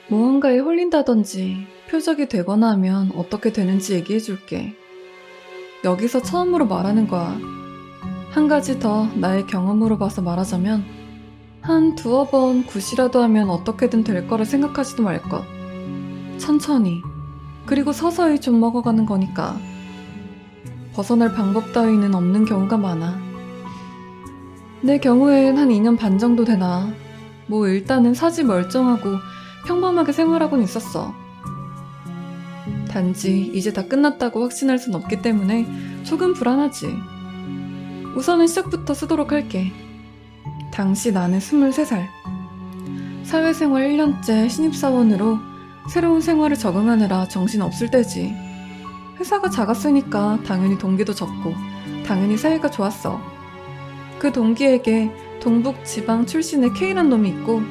무언가에 홀린다든지 표적이 되거나 하면 어떻게 되는지 얘기해줄게. 여기서 처음으로 말하는 거야. 한 가지 더 나의 경험으로 봐서 말하자면 한 두어 번 굿이라도 하면 어떻게든 될 거라 생각하지도 말 것. 천천히, 그리고 서서히 좀 먹어가는 거니까. 벗어날 방법 따위는 없는 경우가 많아. 내 경우엔 한 2년 반 정도 되나. 뭐 일단은 사지 멀쩡하고 평범하게 생활하곤 있었어. 단지 이제 다 끝났다고 확신할 순 없기 때문에 조금 불안하지. 우선은 시작부터 쓰도록 할게. 당시 나는 23살. 사회생활 1년째 신입사원으로 새로운 생활에 적응하느라 정신없을 때지. 회사가 작았으니까 당연히 동기도 적고 당연히 사이가 좋았어. 그 동기에게 동북 지방 출신의 K란 놈이 있고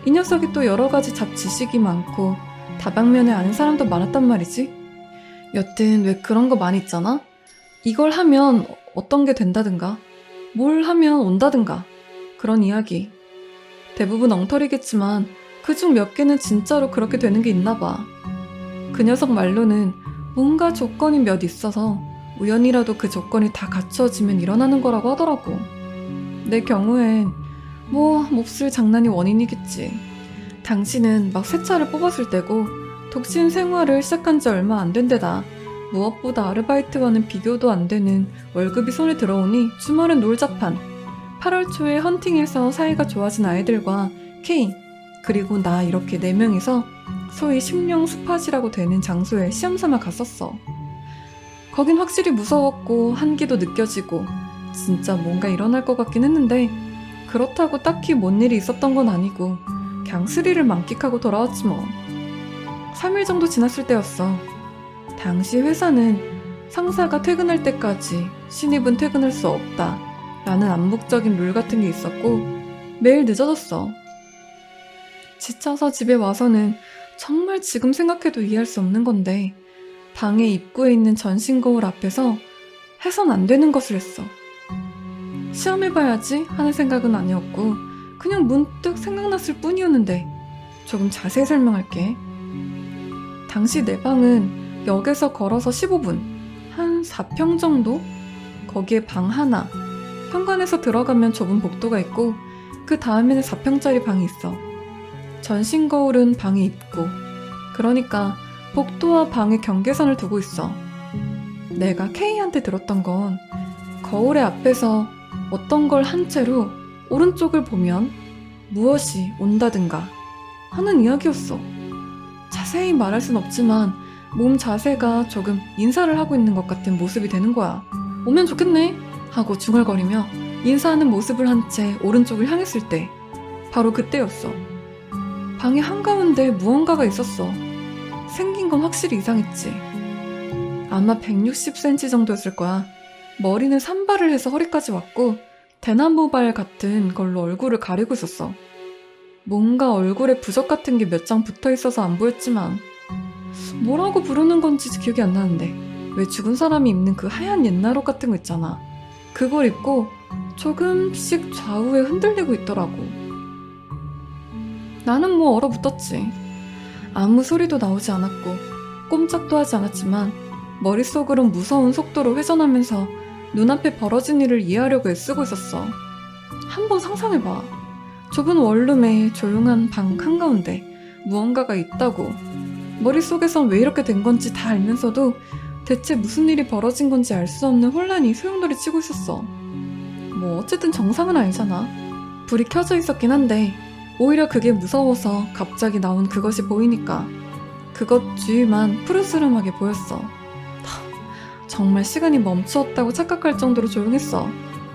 이 녀석이 또 여러 가지 잡지식이 많고 다방면에 아는 사람도 많았단 말이지. 여튼 왜 그런 거 많이 있잖아? 이걸 하면 어떤 게 된다든가 뭘 하면 온다든가 그런 이야기. 대부분 엉터리겠지만 그중 몇 개는 진짜로 그렇게 되는 게 있나 봐. 그 녀석 말로는 뭔가 조건이 몇 있어서 우연이라도 그 조건이 다 갖춰지면 일어나는 거라고 하더라고. 내 경우엔 뭐 몹쓸 장난이 원인이겠지. 당신은 막 새 차를 뽑았을 때고 독신 생활을 시작한 지 얼마 안 된 데다 무엇보다 아르바이트와는 비교도 안 되는 월급이 손에 들어오니 주말은 놀자판. 8월 초에 헌팅해서 사이가 좋아진 아이들과 K 그리고 나 이렇게 4명이서 소위 심령 스팟이라고 되는 장소에 시험삼아 갔었어. 거긴 확실히 무서웠고 한기도 느껴지고 진짜 뭔가 일어날 것 같긴 했는데 그렇다고 딱히 뭔 일이 있었던 건 아니고 그냥 스릴을 만끽하고 돌아왔지 뭐. 3일 정도 지났을 때였어. 당시 회사는 상사가 퇴근할 때까지 신입은 퇴근할 수 없다 라는 암묵적인 룰 같은 게 있었고 매일 늦어졌어. 지쳐서 집에 와서는 정말 지금 생각해도 이해할 수 없는 건데 방의 입구에 있는 전신 거울 앞에서 해선 안 되는 것을 했어. 시험해봐야지 하는 생각은 아니었고 그냥 문득 생각났을 뿐이었는데 조금 자세히 설명할게. 당시 내 방은 역에서 걸어서 15분, 한 4평 정도? 거기에 방 하나, 현관에서 들어가면 좁은 복도가 있고 그 다음에는 4평짜리 방이 있어. 전신 거울은 방에 있고 그러니까 복도와 방의 경계선을 두고 있어. 내가 K한테 들었던 건 거울의 앞에서 어떤 걸 한 채로 오른쪽을 보면 무엇이 온다든가 하는 이야기였어. 자세히 말할 순 없지만 몸 자세가 조금 인사를 하고 있는 것 같은 모습이 되는 거야. 오면 좋겠네 하고 중얼거리며 인사하는 모습을 한 채 오른쪽을 향했을 때 바로 그때였어. 방의 한가운데 무언가가 있었어. 생긴 건 확실히 이상했지. 아마 160cm 정도였을 거야. 머리는 산발을 해서 허리까지 왔고 대나무발 같은 걸로 얼굴을 가리고 있었어. 뭔가 얼굴에 부적 같은 게 몇 장 붙어 있어서 안 보였지만 뭐라고 부르는 건지 기억이 안 나는데 왜 죽은 사람이 입는 그 하얀 옛날 옷 같은 거 있잖아. 그걸 입고 조금씩 좌우에 흔들리고 있더라고. 나는 뭐 얼어붙었지. 아무 소리도 나오지 않았고 꼼짝도 하지 않았지만 머릿속으론 무서운 속도로 회전하면서 눈앞에 벌어진 일을 이해하려고 애쓰고 있었어. 한번 상상해봐. 좁은 원룸에 조용한 방 한가운데 무언가가 있다고. 머릿속에선 왜 이렇게 된 건지 다 알면서도 대체 무슨 일이 벌어진 건지 알 수 없는 혼란이 소용돌이 치고 있었어. 뭐 어쨌든 정상은 아니잖아. 불이 켜져 있었긴 한데 오히려 그게 무서워서 갑자기 나온 그것이 보이니까 그것 주위만 푸르스름하게 보였어. 정말 시간이 멈추었다고 착각할 정도로 조용했어.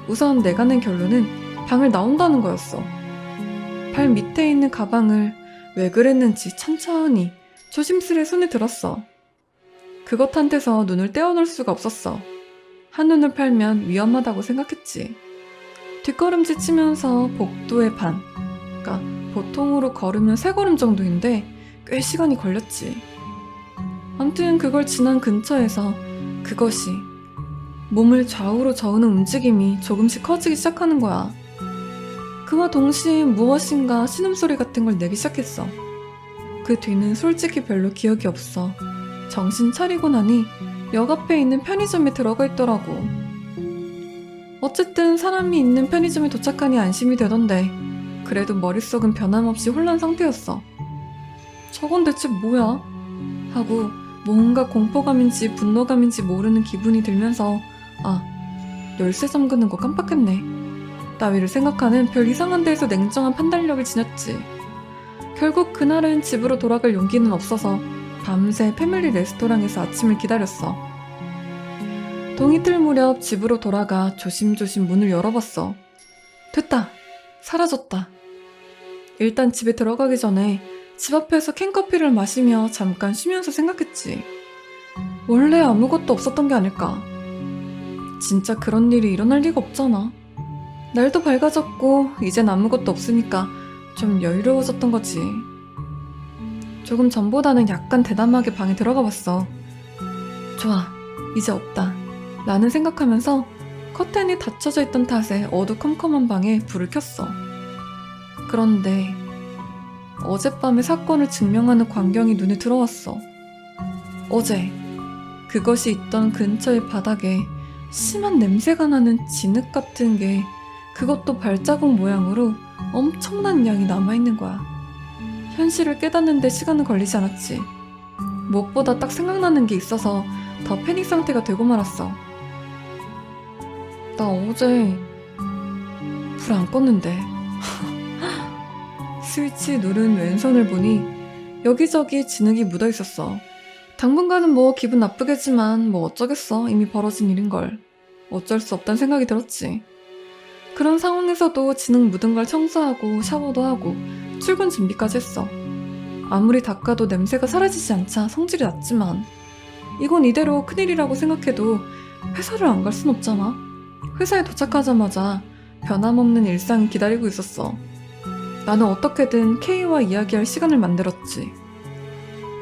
우선 내가 낸 결론은 방을 나온다는 거였어. 발 밑에 있는 가방을 왜 그랬는지 천천히 조심스레 손에 들었어. 그것한테서 눈을 떼어놓을 수가 없었어. 한눈을 팔면 위험하다고 생각했지. 뒷걸음질 치면서 복도의 반, 그러니까 보통으로 걸으면 3걸음 정도인데 꽤 시간이 걸렸지. 암튼 그걸 지난 근처에서 그것이 몸을 좌우로 저으는 움직임이 조금씩 커지기 시작하는 거야. 그와 동시에 무엇인가 신음소리 같은 걸 내기 시작했어. 그 뒤는 솔직히 별로 기억이 없어. 정신 차리고 나니 역 앞에 있는 편의점에 들어가 있더라고. 어쨌든 사람이 있는 편의점에 도착하니 안심이 되던데 그래도 머릿속은 변함없이 혼란 상태였어. 저건 대체 뭐야? 하고 뭔가 공포감인지 분노감인지 모르는 기분이 들면서 열쇠 잠그는 거 깜빡했네. 따위를 생각하는 별 이상한 데에서 냉정한 판단력을 지녔지. 결국 그날은 집으로 돌아갈 용기는 없어서 밤새 패밀리 레스토랑에서 아침을 기다렸어. 동이틀 무렵 집으로 돌아가 조심조심 문을 열어봤어. 됐다! 사라졌다. 일단 집에 들어가기 전에 집 앞에서 캔커피를 마시며 잠깐 쉬면서 생각했지. 원래 아무것도 없었던 게 아닐까. 진짜 그런 일이 일어날 리가 없잖아. 날도 밝아졌고 이젠 아무것도 없으니까 좀 여유로워졌던 거지. 조금 전보다는 약간 대담하게 방에 들어가 봤어. 좋아, 이제 없다 라는 생각하면서 커튼이 닫혀져 있던 탓에 어두컴컴한 방에 불을 켰어. 그런데 어젯밤의 사건을 증명하는 광경이 눈에 들어왔어. 어제 그것이 있던 근처의 바닥에 심한 냄새가 나는 진흙 같은 게 그것도 발자국 모양으로 엄청난 양이 남아있는 거야. 현실을 깨닫는데 시간은 걸리지 않았지. 무엇보다 딱 생각나는 게 있어서 더 패닉 상태가 되고 말았어. 나 어제 불 안 껐는데. 스위치 누른 왼손을 보니 여기저기 진흙이 묻어있었어. 당분간은 뭐 기분 나쁘겠지만 뭐 어쩌겠어. 이미 벌어진 일인걸. 어쩔 수 없다는 생각이 들었지. 그런 상황에서도 진흙 묻은 걸 청소하고 샤워도 하고 출근 준비까지 했어. 아무리 닦아도 냄새가 사라지지 않자 성질이 났지만 이건 이대로 큰일이라고 생각해도 회사를 안 갈 순 없잖아. 회사에 도착하자마자 변함없는 일상이 기다리고 있었어. 나는 어떻게든 K와 이야기할 시간을 만들었지.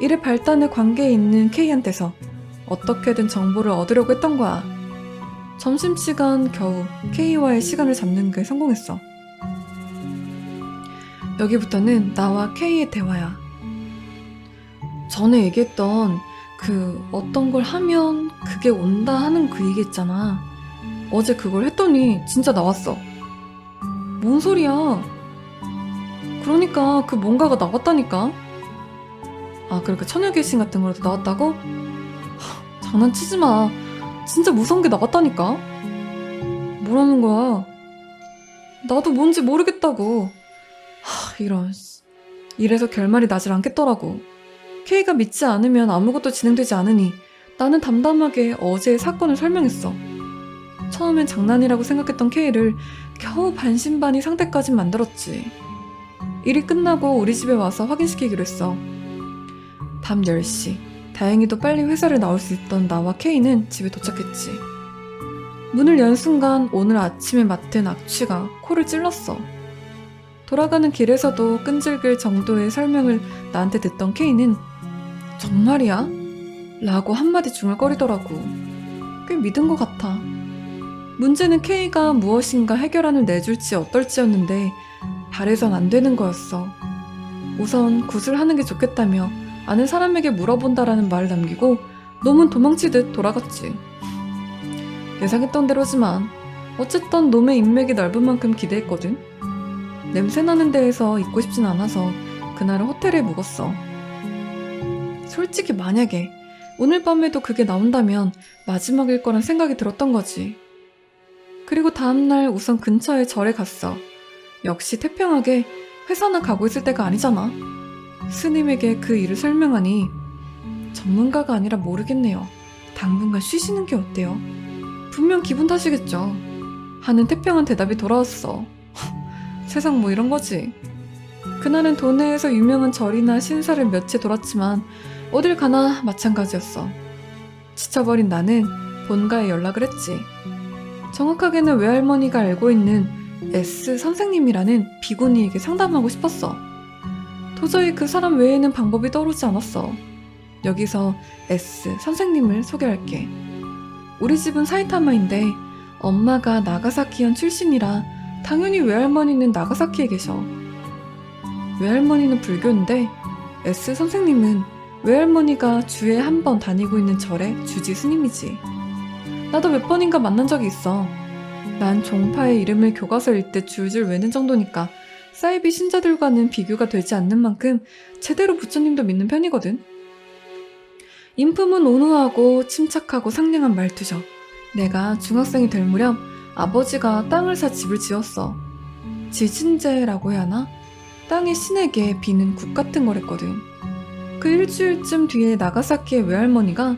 일의 발단의 관계에 있는 K한테서 어떻게든 정보를 얻으려고 했던 거야. 점심시간 겨우 K와의 시간을 잡는 게 성공했어. 여기부터는 나와 K의 대화야. 전에 얘기했던 어떤 걸 하면 그게 온다 하는 그 얘기 있잖아. 어제 그걸 했더니 진짜 나왔어. 뭔 소리야? 그러니까 그 뭔가가 나왔다니까. 그러니까 처녀귀신 같은 거라도 나왔다고? 장난치지 마. 진짜 무서운 게 나왔다니까. 뭐라는 거야? 나도 뭔지 모르겠다고. 이런. 이래서 결말이 나질 않겠더라고. K가 믿지 않으면 아무것도 진행되지 않으니 나는 담담하게 어제의 사건을 설명했어. 처음엔 장난이라고 생각했던 K를 겨우 반신반의 상태까지 만들었지. 일이 끝나고 우리 집에 와서 확인시키기로 했어. 밤 10시. 다행히도 빨리 회사를 나올 수 있던 나와 K는 집에 도착했지. 문을 연 순간 오늘 아침에 맡은 악취가 코를 찔렀어. 돌아가는 길에서도 끈질길 정도의 설명을 나한테 듣던 K는 정말이야? 라고 한마디 중얼거리더라고. 꽤 믿은 것 같아. 문제는 K가 무엇인가 해결안을 내줄지 어떨지였는데 바래선 안 되는 거였어. 우선 굿을 하는 게 좋겠다며 아는 사람에게 물어본다라는 말을 남기고 놈은 도망치듯 돌아갔지. 예상했던 대로지만 어쨌든 놈의 인맥이 넓은 만큼 기대했거든. 냄새나는 데에서 있고 싶진 않아서 그날은 호텔에 묵었어. 솔직히 만약에 오늘 밤에도 그게 나온다면 마지막일 거란 생각이 들었던 거지. 그리고 다음날 우선 근처의 절에 갔어. 역시 태평하게 회사나 가고 있을 때가 아니잖아. 스님에게 그 일을 설명하니 전문가가 아니라 모르겠네요. 당분간 쉬시는 게 어때요? 분명 기분 탓이겠죠. 하는 태평한 대답이 돌아왔어. 세상 뭐 이런 거지. 그날은 도내에서 유명한 절이나 신사를 몇 채 돌았지만 어딜 가나 마찬가지였어. 지쳐버린 나는 본가에 연락을 했지. 정확하게는 외할머니가 알고 있는 S 선생님이라는 비구니에게 상담하고 싶었어. 도저히 그 사람 외에는 방법이 떠오르지 않았어. 여기서 S 선생님을 소개할게. 우리 집은 사이타마인데 엄마가 나가사키현 출신이라 당연히 외할머니는 나가사키에 계셔. 외할머니는 불교인데 S 선생님은 외할머니가 주에 한 번 다니고 있는 절의 주지 스님이지. 나도 몇 번인가 만난 적이 있어. 난 종파의 이름을 교과서 읽듯 줄줄 외는 정도니까 사이비 신자들과는 비교가 되지 않는 만큼 제대로 부처님도 믿는 편이거든. 인품은 온후하고 침착하고 상냥한 말투죠. 내가 중학생이 될 무렵 아버지가 땅을 사 집을 지었어. 지진제라고 해야 하나? 땅의 신에게 비는 국 같은 거랬거든. 그 일주일쯤 뒤에 나가사키의 외할머니가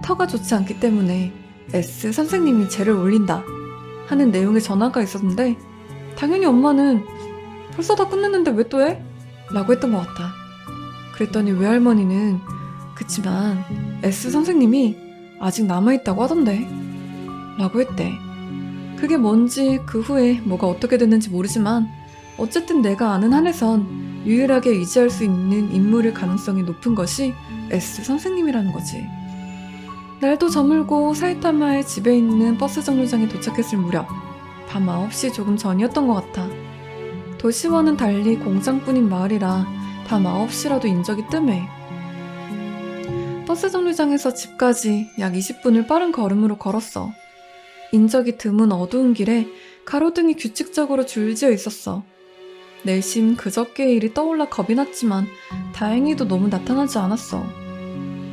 터가 좋지 않기 때문에 S 선생님이 제를 올린다 하는 내용의 전화가 있었는데, 당연히 엄마는 벌써 다 끝냈는데 왜 또 해? 라고 했던 것 같아. 그랬더니 외할머니는 그치만 S 선생님이 아직 남아있다고 하던데 라고 했대. 그게 뭔지 그 후에 뭐가 어떻게 됐는지 모르지만 어쨌든 내가 아는 한에선 유일하게 의지할 수 있는 인물일 가능성이 높은 것이 S 선생님이라는 거지. 날도 저물고 사이타마의 집에 있는 버스 정류장에 도착했을 무렵 밤 9시 조금 전이었던 것 같아. 도시와는 달리 공장뿐인 마을이라 밤 9시라도 인적이 뜸해. 버스 정류장에서 집까지 약 20분을 빠른 걸음으로 걸었어. 인적이 드문 어두운 길에 가로등이 규칙적으로 줄지어 있었어. 내심 그저께의 일이 떠올라 겁이 났지만 다행히도 너무 나타나지 않았어.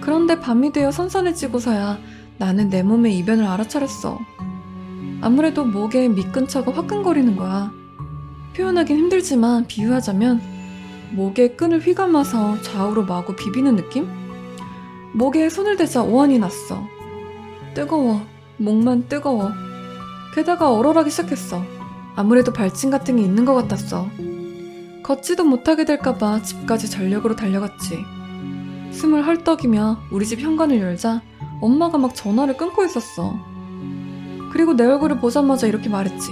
그런데 밤이 되어 선선해지고서야 나는 내 몸의 이변을 알아차렸어. 아무래도 목에 밑근처가 화끈거리는 거야. 표현하긴 힘들지만 비유하자면 목에 끈을 휘감아서 좌우로 마구 비비는 느낌? 목에 손을 대자 오한이 났어. 뜨거워. 목만 뜨거워. 게다가 얼얼하기 시작했어. 아무래도 발진 같은 게 있는 것 같았어. 걷지도 못하게 될까봐 집까지 전력으로 달려갔지. 숨을 헐떡이며 우리 집 현관을 열자 엄마가 막 전화를 끊고 있었어. 그리고 내 얼굴을 보자마자 이렇게 말했지.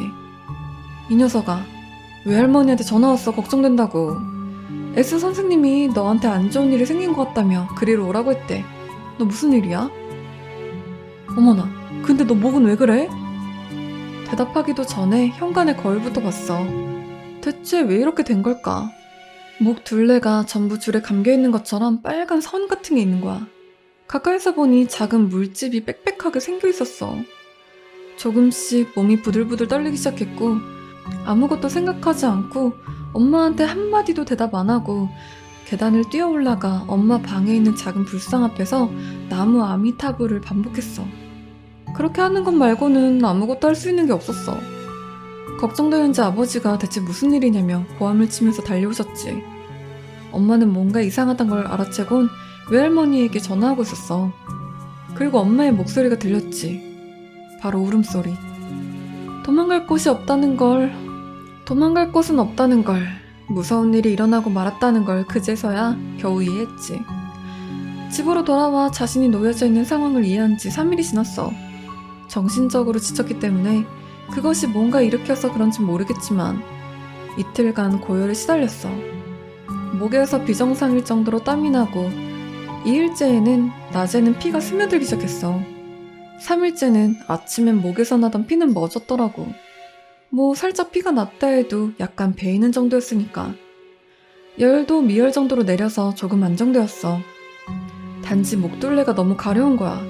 이 녀석아, 외할머니한테 전화 왔어. 걱정된다고. S 선생님이 너한테 안 좋은 일이 생긴 것 같다며 그리로 오라고 했대. 너 무슨 일이야? 어머나, 근데 너 목은 왜 그래? 대답하기도 전에 현관의 거울부터 봤어. 대체 왜 이렇게 된 걸까? 목 둘레가 전부 줄에 감겨있는 것처럼 빨간 선 같은 게 있는 거야. 가까이서 보니 작은 물집이 빽빽하게 생겨 있었어. 조금씩 몸이 부들부들 떨리기 시작했고 아무것도 생각하지 않고 엄마한테 한마디도 대답 안 하고 계단을 뛰어 올라가 엄마 방에 있는 작은 불상 앞에서 나무 아미타불을 반복했어. 그렇게 하는 것 말고는 아무것도 할 수 있는 게 없었어. 걱정되는지 아버지가 대체 무슨 일이냐며 고함을 치면서 달려오셨지. 엄마는 뭔가 이상하단 걸 알아채곤 외할머니에게 전화하고 있었어. 그리고 엄마의 목소리가 들렸지. 바로 울음소리. 도망갈 곳이 없다는 걸, 도망갈 곳은 없다는 걸, 무서운 일이 일어나고 말았다는 걸 그제서야 겨우 이해했지. 집으로 돌아와 자신이 놓여져 있는 상황을 이해한 지 3일이 지났어. 정신적으로 지쳤기 때문에 그것이 뭔가 일으켜서 그런지 모르겠지만 이틀간 고열에 시달렸어. 목에서 비정상일 정도로 땀이 나고 2일째에는 낮에는 피가 스며들기 시작했어. 3일째는 아침엔 목에서 나던 피는 멎었더라고. 뭐 살짝 피가 났다 해도 약간 베이는 정도였으니까. 열도 미열 정도로 내려서 조금 안정되었어. 단지 목둘레가 너무 가려운 거야.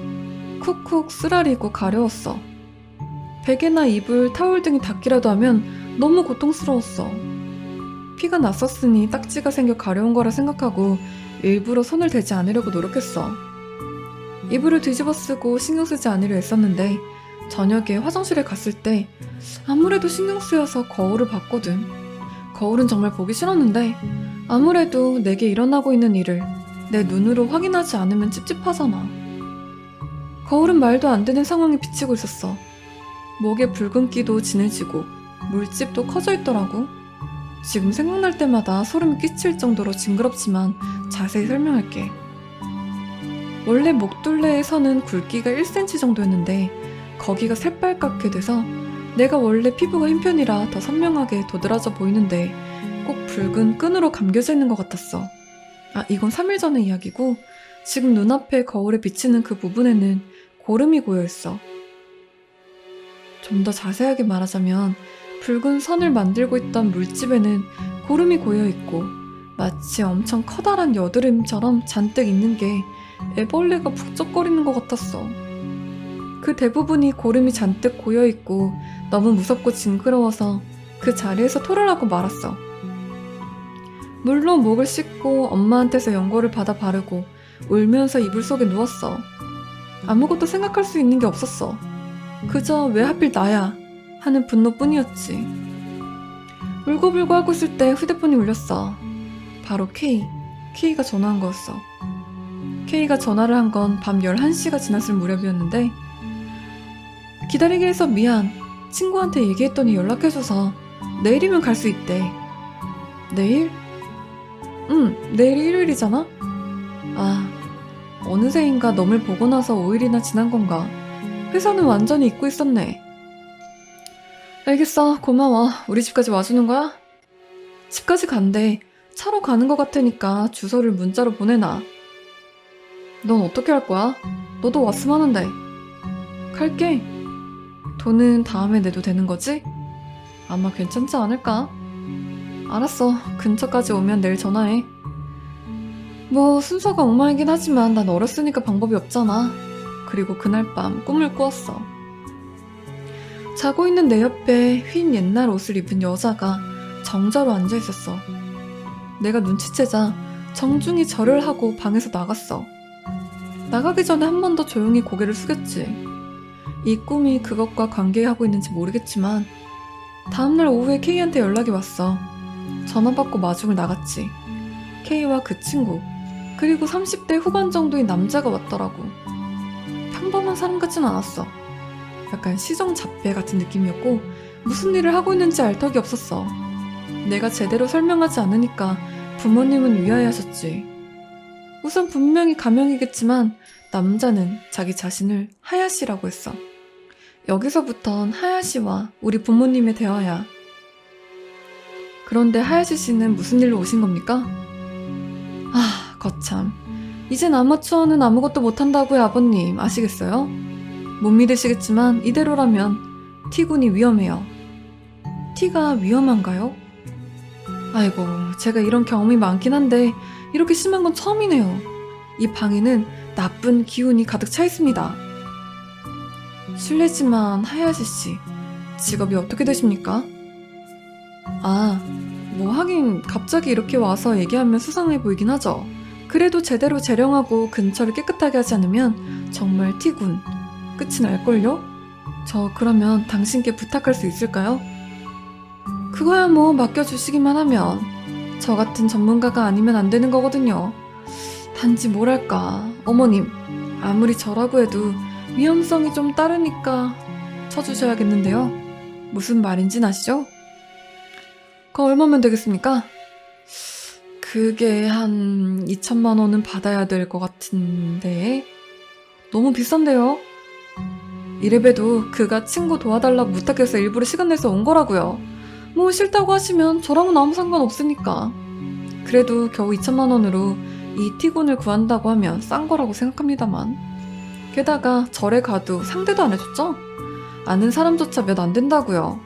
쿡쿡 쓰라리고 가려웠어. 베개나 이불, 타올 등이 닿기라도 하면 너무 고통스러웠어. 피가 났었으니 딱지가 생겨 가려운 거라 생각하고 일부러 손을 대지 않으려고 노력했어. 이불을 뒤집어 쓰고 신경 쓰지 않으려 했었는데 저녁에 화장실에 갔을 때 아무래도 신경 쓰여서 거울을 봤거든. 거울은 정말 보기 싫었는데 아무래도 내게 일어나고 있는 일을 내 눈으로 확인하지 않으면 찝찝하잖아. 거울은 말도 안 되는 상황에 비치고 있었어. 목에 붉은기도 진해지고 물집도 커져 있더라고. 지금 생각날 때마다 소름이 끼칠 정도로 징그럽지만 자세히 설명할게. 원래 목둘레의 선은 굵기가 1cm 정도였는데 거기가 새빨갛게 돼서 내가 원래 피부가 흰 편이라 더 선명하게 도드라져 보이는데 꼭 붉은 끈으로 감겨져 있는 것 같았어. 아, 이건 3일 전의 이야기고 지금 눈앞에 거울에 비치는 그 부분에는 고름이 고여있어. 좀 더 자세하게 말하자면 붉은 선을 만들고 있던 물집에는 고름이 고여있고 마치 엄청 커다란 여드름처럼 잔뜩 있는 게 애벌레가 북적거리는 것 같았어. 그 대부분이 고름이 잔뜩 고여있고 너무 무섭고 징그러워서 그 자리에서 토를 하고 말았어. 물론 목을 씻고 엄마한테서 연고를 받아 바르고 울면서 이불 속에 누웠어. 아무것도 생각할 수 있는 게 없었어. 그저 왜 하필 나야 하는 분노뿐이었지. 울고불고 하고 있을 때 휴대폰이 울렸어. 바로 K가 전화한 거였어. K가 전화를 한 건 밤 11시가 지났을 무렵이었는데, 기다리게 해서 미안. 친구한테 얘기했더니 연락해줘서 내일이면 갈 수 있대. 내일? 응, 내일이 일요일이잖아? 아, 어느새인가 놈을 보고 나서 5일이나 지난 건가. 회사는 완전히 잊고 있었네. 알겠어, 고마워. 우리 집까지 와주는 거야? 집까지 간대. 차로 가는 것 같으니까 주소를 문자로 보내놔. 넌 어떻게 할 거야? 너도 왔으면 하는데. 갈게. 돈은 다음에 내도 되는 거지? 아마 괜찮지 않을까? 알았어. 근처까지 오면 내일 전화해. 뭐 순서가 엉망이긴 하지만 난 어렸으니까 방법이 없잖아. 그리고 그날 밤 꿈을 꾸었어. 자고 있는 내 옆에 흰 옛날 옷을 입은 여자가 정자로 앉아있었어. 내가 눈치채자 정중히 절을 하고 방에서 나갔어. 나가기 전에 한 번 더 조용히 고개를 숙였지. 이 꿈이 그것과 관계하고 있는지 모르겠지만 다음날 오후에 K한테 연락이 왔어. 전화 받고 마중을 나갔지. K와 그 친구, 그리고 30대 후반 정도의 남자가 왔더라고. 평범한 사람 같진 않았어. 약간 시정잡배 같은 느낌이었고 무슨 일을 하고 있는지 알 턱이 없었어. 내가 제대로 설명하지 않으니까 부모님은 위아해하셨지. 우선 분명히 가명이겠지만 남자는 자기 자신을 하야시라고 했어. 여기서부턴 하야시와 우리 부모님의 대화야. 그런데 하야시 씨는 무슨 일로 오신 겁니까? 아, 거참. 이젠 아마추어는 아무것도 못한다고요, 아버님. 아시겠어요? 못 믿으시겠지만 이대로라면 T군이 위험해요. T가 위험한가요? 아이고, 제가 이런 경험이 많긴 한데 이렇게 심한 건 처음이네요. 이 방에는 나쁜 기운이 가득 차 있습니다. 실례지만 하야시 씨, 직업이 어떻게 되십니까? 아, 뭐 하긴 갑자기 이렇게 와서 얘기하면 수상해 보이긴 하죠. 그래도 제대로 재령하고 근처를 깨끗하게 하지 않으면 정말 T군 끝이 날걸요? 저 그러면 당신께 부탁할 수 있을까요? 그거야 뭐 맡겨주시기만 하면. 저 같은 전문가가 아니면 안 되는 거거든요. 단지 뭐랄까, 어머님, 아무리 저라고 해도 위험성이 좀 따르니까 쳐주셔야겠는데요. 무슨 말인진 아시죠? 그거 얼마면 되겠습니까? 그게 한 2천만 원은 받아야 될 것 같은데. 너무 비싼데요? 이래봬도 그가 친구 도와달라고 부탁해서 일부러 시간 내서 온 거라고요. 뭐 싫다고 하시면 저랑은 아무 상관없으니까. 그래도 겨우 2천만 원으로 이 T군을 구한다고 하면 싼 거라고 생각합니다만. 게다가 절에 가도 상대도 안 해줬죠? 아는 사람조차 몇 안 된다고요.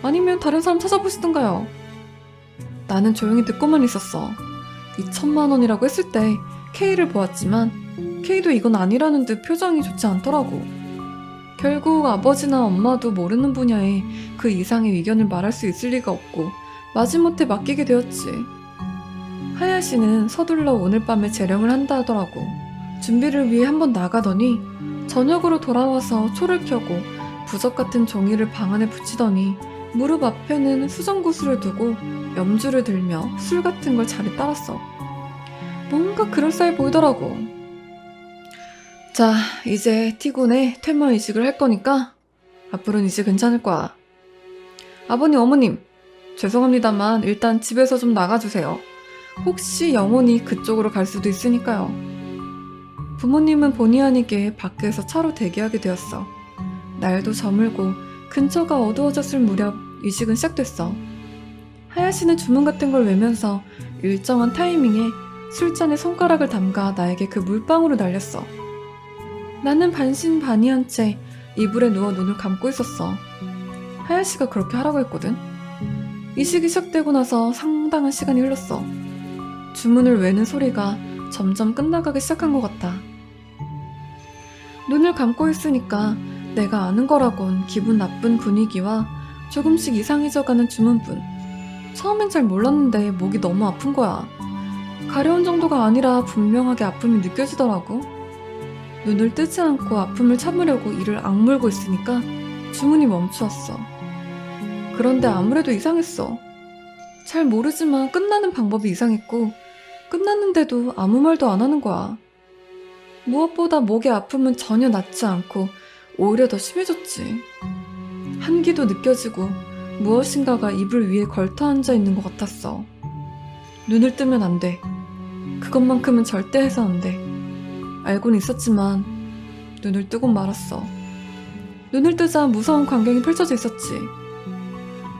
아니면 다른 사람 찾아보시던가요. 나는 조용히 듣고만 있었어. 2천만 원이라고 했을 때 K를 보았지만 K도 이건 아니라는 듯 표정이 좋지 않더라고. 결국 아버지나 엄마도 모르는 분야에 그 이상의 의견을 말할 수 있을 리가 없고 마지못해 맡기게 되었지. 하야시는 서둘러 오늘 밤에 재령을 한다 하더라고. 준비를 위해 한번 나가더니 저녁으로 돌아와서 초를 켜고 부적 같은 종이를 방 안에 붙이더니 무릎 앞에는 수정구슬을 두고 염주를 들며 술 같은 걸 자리 따랐어. 뭔가 그럴싸해 보이더라고. 자, 이제 T군에 퇴마 이식을 할 거니까 앞으로는 이제 괜찮을 거야. 아버님, 어머님, 죄송합니다만 일단 집에서 좀 나가주세요. 혹시 영혼이 그쪽으로 갈 수도 있으니까요. 부모님은 본의 아니게 밖에서 차로 대기하게 되었어. 날도 저물고 근처가 어두워졌을 무렵 이식은 시작됐어. 하야시는 주문 같은 걸 외면서 일정한 타이밍에 술잔에 손가락을 담가 나에게 그 물방울을 날렸어. 나는 반신반의한 채 이불에 누워 눈을 감고 있었어. 하야시가 그렇게 하라고 했거든. 이식이 시작되고 나서 상당한 시간이 흘렀어. 주문을 외는 소리가 점점 끝나가기 시작한 것 같다. 눈을 감고 있으니까 내가 아는 거라곤 기분 나쁜 분위기와 조금씩 이상해져가는 주문분. 처음엔 잘 몰랐는데 목이 너무 아픈 거야. 가려운 정도가 아니라 분명하게 아픔이 느껴지더라고. 눈을 뜨지 않고 아픔을 참으려고 이를 악물고 있으니까 주문이 멈추었어. 그런데 아무래도 이상했어. 잘 모르지만 끝나는 방법이 이상했고 끝났는데도 아무 말도 안 하는 거야. 무엇보다 목의 아픔은 전혀 낫지 않고 오히려 더 심해졌지. 한기도 느껴지고 무엇인가가 이불 위에 걸터 앉아 있는 것 같았어. 눈을 뜨면 안 돼. 그것만큼은 절대 해서 안 돼. 알고는 있었지만 눈을 뜨곤 말았어. 눈을 뜨자 무서운 광경이 펼쳐져 있었지.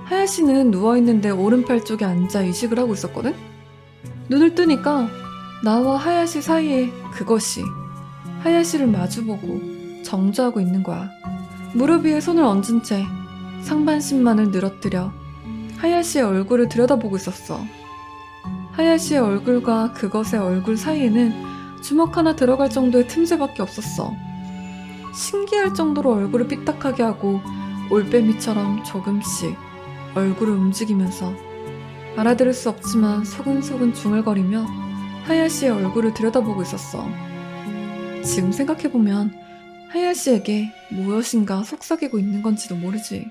하야시는 누워있는데 오른팔 쪽에 앉아 의식을 하고 있었거든? 눈을 뜨니까 나와 하야시 사이에 그것이 하야시를 마주보고 정주하고 있는 거야. 무릎 위에 손을 얹은 채 상반신만을 늘어뜨려 하야시의 얼굴을 들여다보고 있었어. 하야시의 얼굴과 그것의 얼굴 사이에는 주먹 하나 들어갈 정도의 틈새밖에 없었어. 신기할 정도로 얼굴을 삐딱하게 하고 올빼미처럼 조금씩 얼굴을 움직이면서 알아들을 수 없지만 소근소근 중얼거리며 하야시의 얼굴을 들여다보고 있었어. 지금 생각해보면 하야시에게 무엇인가 속삭이고 있는 건지도 모르지.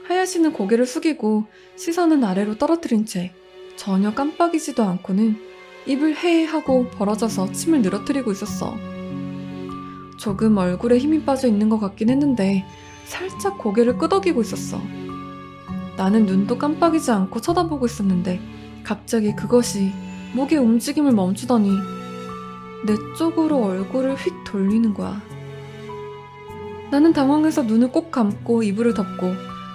하야시는 고개를 숙이고 시선은 아래로 떨어뜨린 채 전혀 깜빡이지도 않고는 입을 헤 하고 벌어져서 침을 늘어뜨리고 있었어. 조금 얼굴에 힘이 빠져 있는 것 같긴 했는데 살짝 고개를 끄덕이고 있었어. 나는 눈도 깜빡이지 않고 쳐다보고 있었는데 갑자기 그것이 목의 움직임을 멈추더니 내 쪽으로 얼굴을 휙 돌리는 거야. 나는 당황해서 눈을 꼭 감고 이불을 덮고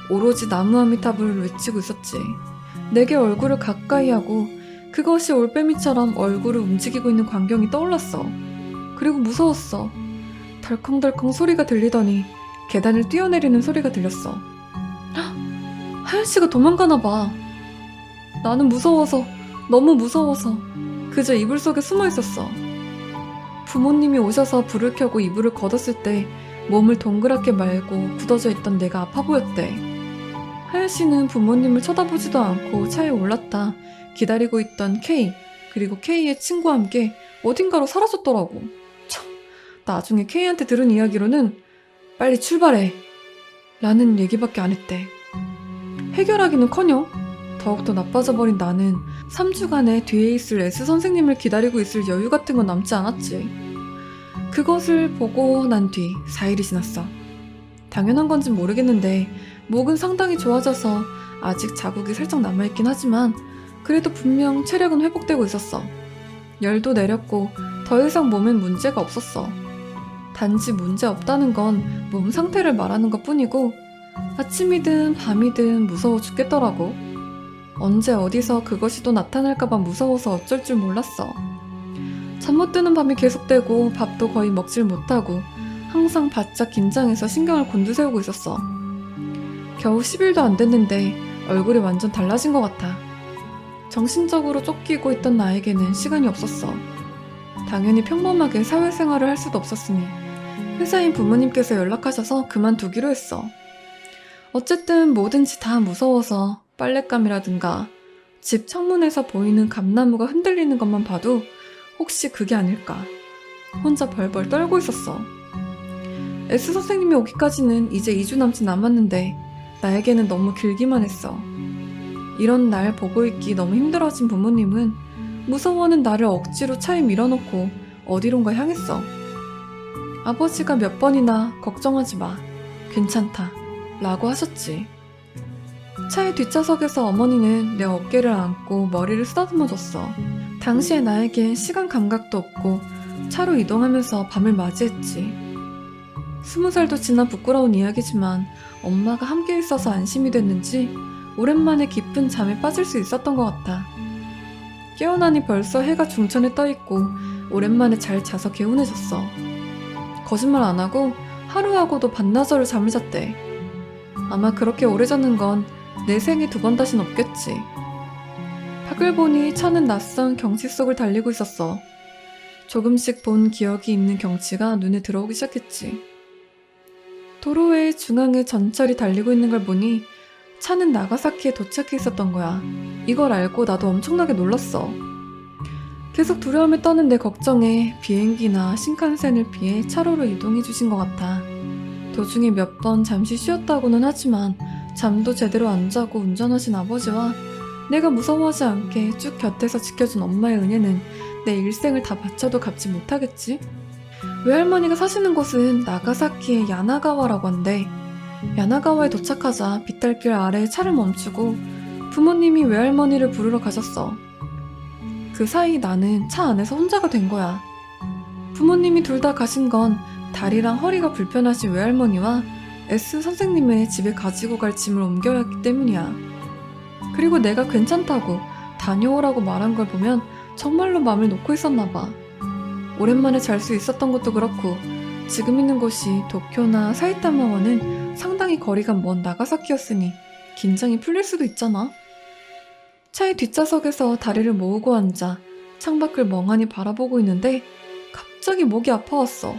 오로지 나무아미타불을 외치고 있었지. 내게 얼굴을 가까이 하고 그것이 올빼미처럼 얼굴을 움직이고 있는 광경이 떠올랐어. 그리고 무서웠어. 덜컹덜컹 소리가 들리더니 계단을 뛰어내리는 소리가 들렸어. 헉! 하야시가 도망가나 봐. 나는 무서워서, 너무 무서워서 그저 이불 속에 숨어 있었어. 부모님이 오셔서 불을 켜고 이불을 걷었을 때 몸을 동그랗게 말고 굳어져 있던 내가 아파 보였대. 하야시는 부모님을 쳐다보지도 않고 차에 올랐다 기다리고 있던 K 그리고 K의 친구와 함께 어딘가로 사라졌더라고. 참, 나중에 K한테 들은 이야기로는 빨리 출발해 라는 얘기밖에 안 했대. 해결하기는커녕 더욱더 나빠져버린 나는 3주간의 뒤에 있을 S 선생님을 기다리고 있을 여유 같은 건 남지 않았지. 그것을 보고 난 뒤 4일이 지났어. 당연한 건진 모르겠는데 목은 상당히 좋아져서 아직 자국이 살짝 남아있긴 하지만 그래도 분명 체력은 회복되고 있었어. 열도 내렸고 더 이상 몸엔 문제가 없었어. 단지 문제 없다는 건 몸 상태를 말하는 것 뿐이고 아침이든 밤이든 무서워 죽겠더라고. 언제 어디서 그것이 또 나타날까봐 무서워서 어쩔 줄 몰랐어. 잠 못 드는 밤이 계속되고 밥도 거의 먹질 못하고 항상 바짝 긴장해서 신경을 곤두세우고 있었어. 겨우 10일도 안 됐는데 얼굴이 완전 달라진 것 같아. 정신적으로 쫓기고 있던 나에게는 시간이 없었어. 당연히 평범하게 사회생활을 할 수도 없었으니 회사인 부모님께서 연락하셔서 그만두기로 했어. 어쨌든 뭐든지 다 무서워서 빨랫감이라든가 집 창문에서 보이는 감나무가 흔들리는 것만 봐도 혹시 그게 아닐까 혼자 벌벌 떨고 있었어. S 선생님이 오기까지는 이제 2주 남짓 남았는데 나에게는 너무 길기만 했어. 이런 날 보고 있기 너무 힘들어진 부모님은 무서워하는 나를 억지로 차에 밀어넣고 어디론가 향했어. 아버지가 몇 번이나 걱정하지 마, 괜찮다 라고 하셨지. 차의 뒷좌석에서 어머니는 내 어깨를 안고 머리를 쓰다듬어줬어. 당시에 나에겐 시간 감각도 없고 차로 이동하면서 밤을 맞이했지. 20살도 지난 부끄러운 이야기지만 엄마가 함께 있어서 안심이 됐는지 오랜만에 깊은 잠에 빠질 수 있었던 것 같아. 깨어나니 벌써 해가 중천에 떠있고 오랜만에 잘 자서 개운해졌어. 거짓말 안 하고 하루하고도 반나절을 잠을 잤대. 아마 그렇게 오래 자는 건 내 생에 2번 다신 없겠지. 밖을 보니 차는 낯선 경치 속을 달리고 있었어. 조금씩 본 기억이 있는 경치가 눈에 들어오기 시작했지. 도로의 중앙에 전철이 달리고 있는 걸 보니 차는 나가사키에 도착해 있었던 거야. 이걸 알고 나도 엄청나게 놀랐어. 계속 두려움에 떠는 내 걱정에 비행기나 신칸센을 피해 차로로 이동해 주신 것 같아. 도중에 몇 번 잠시 쉬었다고는 하지만 잠도 제대로 안 자고 운전하신 아버지와 내가 무서워하지 않게 쭉 곁에서 지켜준 엄마의 은혜는 내 일생을 다 바쳐도 갚지 못하겠지? 외할머니가 사시는 곳은 나가사키의 야나가와라고 한대. 야나가와에 도착하자 빗달길 아래에 차를 멈추고 부모님이 외할머니를 부르러 가셨어. 그 사이 나는 차 안에서 혼자가 된 거야. 부모님이 둘 다 가신 건 다리랑 허리가 불편하신 외할머니와 S 선생님의 집에 가지고 갈 짐을 옮겨야 했기 때문이야. 그리고 내가 괜찮다고 다녀오라고 말한 걸 보면 정말로 마음을 놓고 있었나 봐. 오랜만에 잘 수 있었던 것도 그렇고 지금 있는 곳이 도쿄나 사이타마와는 상당히 거리가 먼 나가사키였으니 긴장이 풀릴 수도 있잖아. 차의 뒷좌석에서 다리를 모으고 앉아 창밖을 멍하니 바라보고 있는데 갑자기 목이 아파왔어.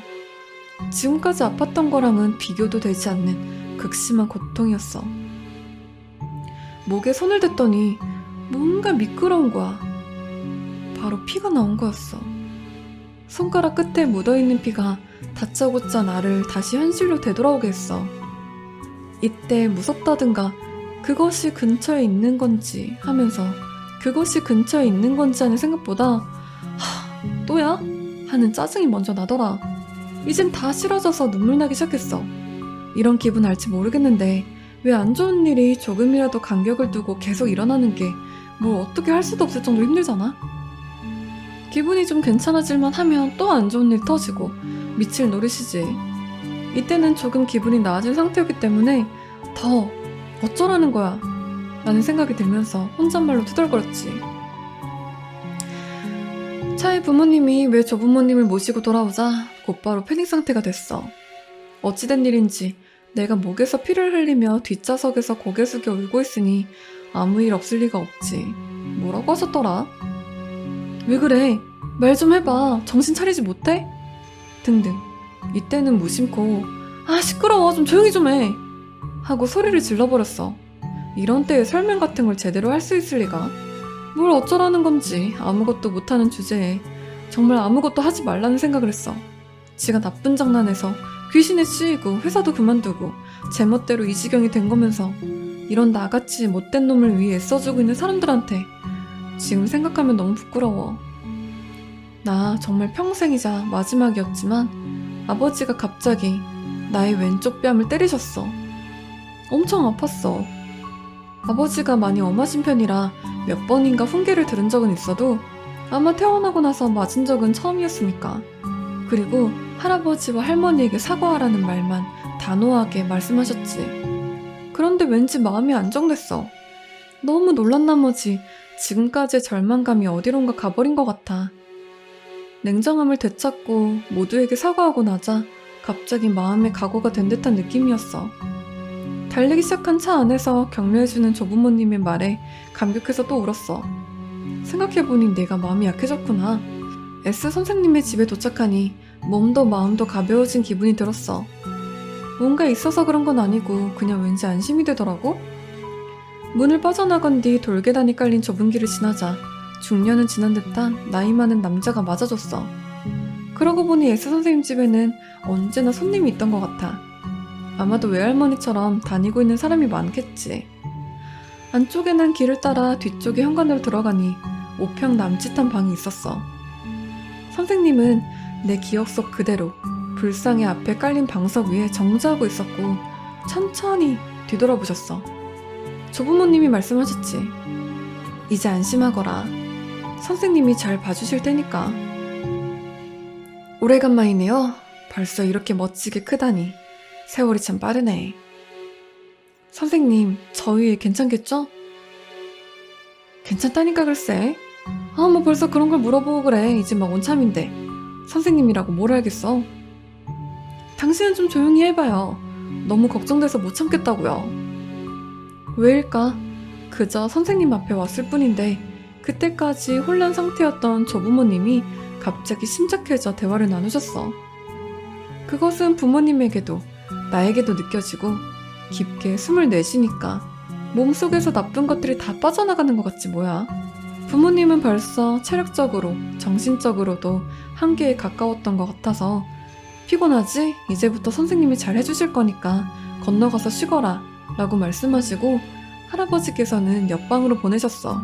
지금까지 아팠던 거랑은 비교도 되지 않는 극심한 고통이었어. 목에 손을 댔더니 뭔가 미끄러운 거야. 바로 피가 나온 거였어. 손가락 끝에 묻어있는 피가 다짜고짜 나를 다시 현실로 되돌아오게 했어. 이때 무섭다든가 그것이 근처에 있는 건지 하면서 그것이 근처에 있는 건지 하는 생각보다 또야? 하는 짜증이 먼저 나더라. 이젠 다 싫어져서 눈물 나기 시작했어. 이런 기분 알지 모르겠는데 왜 안 좋은 일이 조금이라도 간격을 두고 계속 일어나는 게 뭘 어떻게 할 수도 없을 정도로 힘들잖아? 기분이 좀 괜찮아질만 하면 또 안 좋은 일 터지고 미칠 노릇이지. 이때는 조금 기분이 나아진 상태였기 때문에 더 어쩌라는 거야 라는 생각이 들면서 혼잣말로 투덜거렸지. 차에 부모님이 왜 조부모님을 모시고 돌아오자 곧바로 패닉 상태가 됐어. 어찌된 일인지 내가 목에서 피를 흘리며 뒷좌석에서 고개 숙여 울고 있으니 아무 일 없을 리가 없지. 뭐라고 하셨더라? 왜 그래? 말 좀 해봐. 정신 차리지 못해? 등등. 이때는 무심코 시끄러워. 좀 조용히 좀 해. 하고 소리를 질러버렸어. 이런 때에 설명 같은 걸 제대로 할 수 있을 리가? 뭘 어쩌라는 건지 아무것도 못하는 주제에 정말 아무것도 하지 말라는 생각을 했어. 지가 나쁜 장난해서 귀신에 씌이고 회사도 그만두고 제멋대로 이 지경이 된 거면서 이런 나같이 못된 놈을 위해 애써주고 있는 사람들한테 지금 생각하면 너무 부끄러워. 나 정말 평생이자 마지막이었지만 아버지가 갑자기 나의 왼쪽 뺨을 때리셨어. 엄청 아팠어. 아버지가 많이 엄하신 편이라 몇 번인가 훈계를 들은 적은 있어도 아마 태어나고 나서 맞은 적은 처음이었으니까. 그리고 할아버지와 할머니에게 사과하라는 말만 단호하게 말씀하셨지. 그런데 왠지 마음이 안정됐어. 너무 놀란 나머지 지금까지의 절망감이 어디론가 가버린 것 같아. 냉정함을 되찾고 모두에게 사과하고 나자 갑자기 마음의 각오가 된 듯한 느낌이었어. 달리기 시작한 차 안에서 격려해주는 조부모님의 말에 감격해서 또 울었어. 생각해보니 내가 마음이 약해졌구나. S 선생님의 집에 도착하니 몸도 마음도 가벼워진 기분이 들었어. 뭔가 있어서 그런 건 아니고 그냥 왠지 안심이 되더라고. 문을 빠져나간 뒤 돌계단이 깔린 좁은 길을 지나자 중년은 지난 듯한 나이 많은 남자가 맞아줬어. 그러고 보니 S 선생님 집에는 언제나 손님이 있던 것 같아. 아마도 외할머니처럼 다니고 있는 사람이 많겠지. 안쪽에는 길을 따라 뒤쪽의 현관으로 들어가니 5평 남짓한 방이 있었어. 선생님은 내 기억 속 그대로 불상의 앞에 깔린 방석 위에 정자하고 있었고 천천히 뒤돌아보셨어. 조부모님이 말씀하셨지. 이제 안심하거라. 선생님이 잘 봐주실 테니까. 오래간만이네요. 벌써 이렇게 멋지게 크다니. 세월이 참 빠르네. 선생님, 저희 괜찮겠죠? 괜찮다니까 글쎄. 뭐 벌써 그런 걸 물어보고 그래. 이제 막 온참인데. 선생님이라고 뭘 알겠어. 당신은 좀 조용히 해봐요. 너무 걱정돼서 못 참겠다고요. 왜일까? 그저 선생님 앞에 왔을 뿐인데 그때까지 혼란 상태였던 조부모님이 갑자기 심각해져 대화를 나누셨어. 그것은 부모님에게도 나에게도 느껴지고 깊게 숨을 내쉬니까 몸속에서 나쁜 것들이 다 빠져나가는 것 같지 뭐야. 부모님은 벌써 체력적으로 정신적으로도 한계에 가까웠던 것 같아서 피곤하지? 이제부터 선생님이 잘 해주실 거니까 건너가서 쉬거라 라고 말씀하시고 할아버지께서는 옆방으로 보내셨어.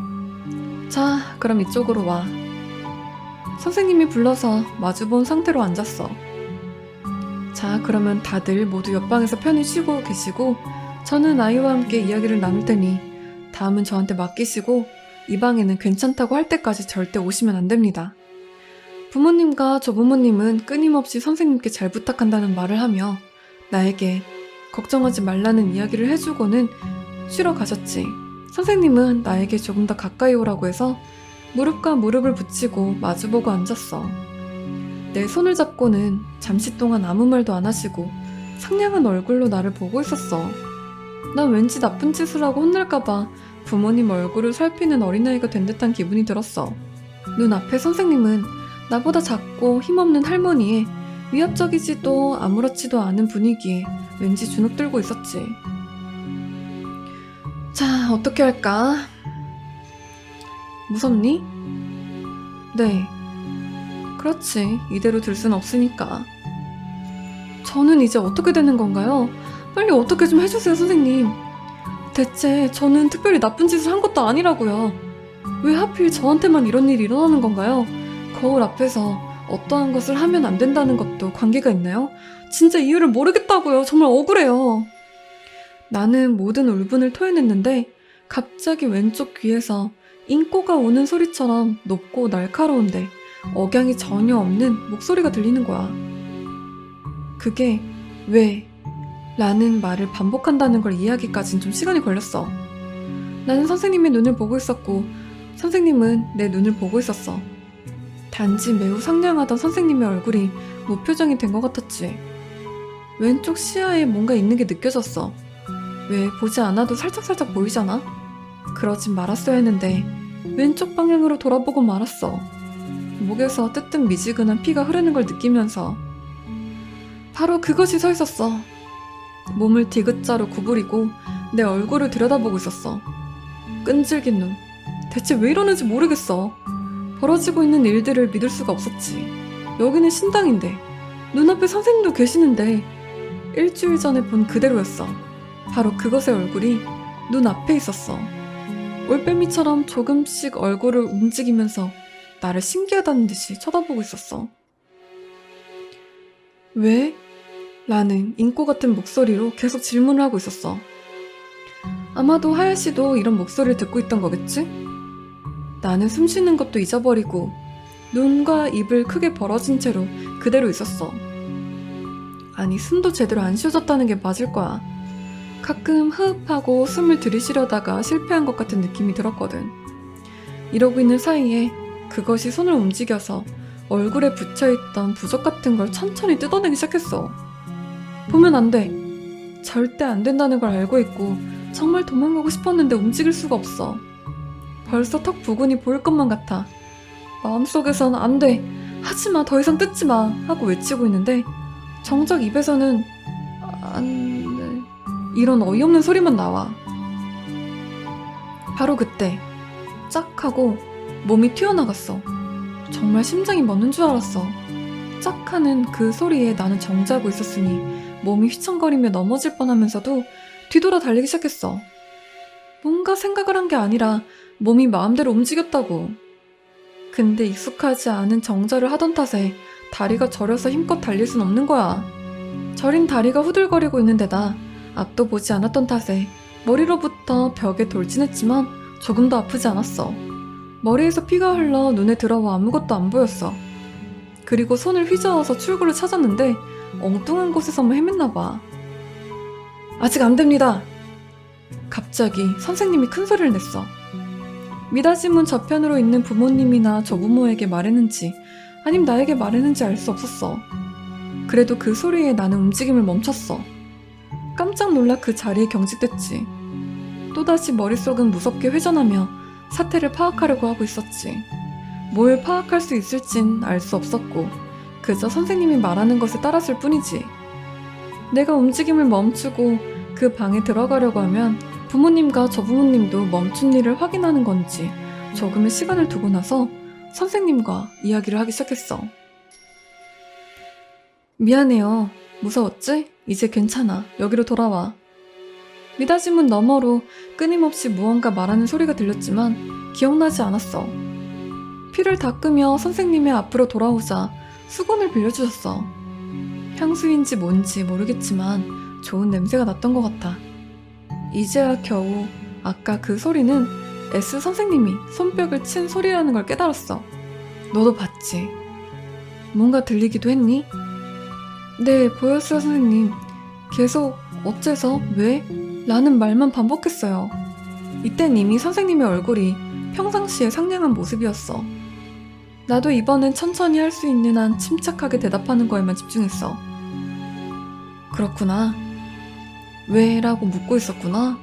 자, 그럼 이쪽으로 와. 선생님이 불러서 마주본 상태로 앉았어. 자, 그러면 다들 모두 옆방에서 편히 쉬고 계시고 저는 아이와 함께 이야기를 나눌 테니 다음은 저한테 맡기시고 이 방에는 괜찮다고 할 때까지 절대 오시면 안 됩니다. 부모님과 조부모님은 끊임없이 선생님께 잘 부탁한다는 말을 하며 나에게 걱정하지 말라는 이야기를 해주고는 쉬러 가셨지. 선생님은 나에게 조금 더 가까이 오라고 해서 무릎과 무릎을 붙이고 마주보고 앉았어. 내 손을 잡고는 잠시 동안 아무 말도 안 하시고 상냥한 얼굴로 나를 보고 있었어. 난 왠지 나쁜 짓을 하고 혼날까봐 부모님 얼굴을 살피는 어린아이가 된 듯한 기분이 들었어. 눈앞에 선생님은 나보다 작고 힘없는 할머니의 위압적이지도 아무렇지도 않은 분위기에 왠지 주눅들고 있었지. 자, 어떻게 할까? 무섭니? 네. 그렇지. 이대로 둘 순 없으니까. 저는 이제 어떻게 되는 건가요? 빨리 어떻게 좀 해주세요, 선생님. 대체 저는 특별히 나쁜 짓을 한 것도 아니라고요. 왜 하필 저한테만 이런 일이 일어나는 건가요? 거울 앞에서 어떠한 것을 하면 안 된다는 것도 관계가 있나요? 진짜 이유를 모르겠다고요. 정말 억울해요. 나는 모든 울분을 토해냈는데 갑자기 왼쪽 귀에서 인꼬가 우는 소리처럼 높고 날카로운데 억양이 전혀 없는 목소리가 들리는 거야. 그게 왜? 라는 말을 반복한다는 걸 이해하기까진 좀 시간이 걸렸어. 나는 선생님의 눈을 보고 있었고 선생님은 내 눈을 보고 있었어. 단지 매우 상냥하던 선생님의 얼굴이 무표정이 된 것 같았지. 왼쪽 시야에 뭔가 있는 게 느껴졌어. 왜 보지 않아도 살짝살짝 보이잖아? 그러진 말았어야 했는데 왼쪽 방향으로 돌아보고 말았어. 목에서 뜨뜻 미지근한 피가 흐르는 걸 느끼면서 바로 그것이 서 있었어. 몸을 디귿자로 구부리고 내 얼굴을 들여다보고 있었어. 끈질긴 눈. 대체 왜 이러는지 모르겠어. 벌어지고 있는 일들을 믿을 수가 없었지. 여기는 신당인데 눈앞에 선생님도 계시는데 일주일 전에 본 그대로였어. 바로 그것의 얼굴이 눈앞에 있었어. 올빼미처럼 조금씩 얼굴을 움직이면서 나를 신기하다는 듯이 쳐다보고 있었어. 왜? 라는 인꼬 같은 목소리로 계속 질문을 하고 있었어. 아마도 하야시도 이런 목소리를 듣고 있던 거겠지? 나는 숨 쉬는 것도 잊어버리고 눈과 입을 크게 벌어진 채로 그대로 있었어. 아니, 숨도 제대로 안 쉬어졌다는 게 맞을 거야. 가끔 호흡하고 숨을 들이쉬려다가 실패한 것 같은 느낌이 들었거든. 이러고 있는 사이에 그것이 손을 움직여서 얼굴에 붙여있던 부적 같은 걸 천천히 뜯어내기 시작했어. 보면 안 돼. 절대 안 된다는 걸 알고 있고 정말 도망가고 싶었는데 움직일 수가 없어. 벌써 턱 부근이 보일 것만 같아. 마음속에선 안 돼. 하지마. 더 이상 뜯지 마. 하고 외치고 있는데 정작 입에서는 안 돼. 이런 어이없는 소리만 나와. 바로 그때 짝 하고 몸이 튀어나갔어. 정말 심장이 멎는 줄 알았어. 짝 하는 그 소리에 나는 정지하고 있었으니 몸이 휘청거리며 넘어질 뻔하면서도 뒤돌아 달리기 시작했어. 뭔가 생각을 한 게 아니라 몸이 마음대로 움직였다고. 근데 익숙하지 않은 정자를 하던 탓에 다리가 저려서 힘껏 달릴 순 없는 거야. 저린 다리가 후들거리고 있는 데다 앞도 보지 않았던 탓에 머리로부터 벽에 돌진했지만 조금도 아프지 않았어. 머리에서 피가 흘러 눈에 들어와 아무것도 안 보였어. 그리고 손을 휘저어서 출구를 찾았는데 엉뚱한 곳에서만 헤맸나 봐. 아직 안 됩니다. 갑자기 선생님이 큰 소리를 냈어. 미닫이문 저편으로 있는 부모님이나 조부모에게 말했는지 아님 나에게 말했는지 알 수 없었어. 그래도 그 소리에 나는 움직임을 멈췄어. 깜짝 놀라 그 자리에 경직됐지. 또다시 머릿속은 무섭게 회전하며 사태를 파악하려고 하고 있었지. 뭘 파악할 수 있을진 알 수 없었고 그저 선생님이 말하는 것에 따랐을 뿐이지. 내가 움직임을 멈추고 그 방에 들어가려고 하면 부모님과 조부모님도 멈춘 일을 확인하는 건지 조금의 시간을 두고 나서 선생님과 이야기를 하기 시작했어. 미안해요. 무서웠지? 이제 괜찮아. 여기로 돌아와. 미닫이 문 너머로 끊임없이 무언가 말하는 소리가 들렸지만 기억나지 않았어. 피를 닦으며 선생님의 앞으로 돌아오자 수건을 빌려주셨어. 향수인지 뭔지 모르겠지만 좋은 냄새가 났던 것 같아. 이제야 겨우 아까 그 소리는 S 선생님이 손뼉을 친 소리라는 걸 깨달았어. 너도 봤지? 뭔가 들리기도 했니? 네, 보였어요 선생님. 계속 어째서? 왜? 라는 말만 반복했어요. 이땐 이미 선생님의 얼굴이 평상시의 상냥한 모습이었어. 나도 이번엔 천천히 할 수 있는 한 침착하게 대답하는 거에만 집중했어. 그렇구나. 왜? 라고 묻고 있었구나.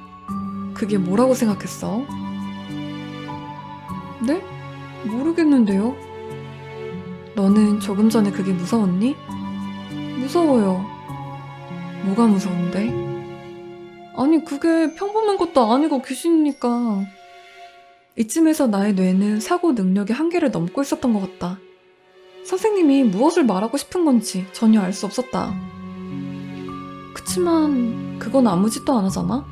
그게 뭐라고 생각했어? 네? 모르겠는데요. 너는 조금 전에 그게 무서웠니? 무서워요. 뭐가 무서운데? 아니 그게 평범한 것도 아니고 귀신이니까. 이쯤에서 나의 뇌는 사고 능력의 한계를 넘고 있었던 것 같다. 선생님이 무엇을 말하고 싶은 건지 전혀 알 수 없었다. 그치만 그건 아무 짓도 안 하잖아?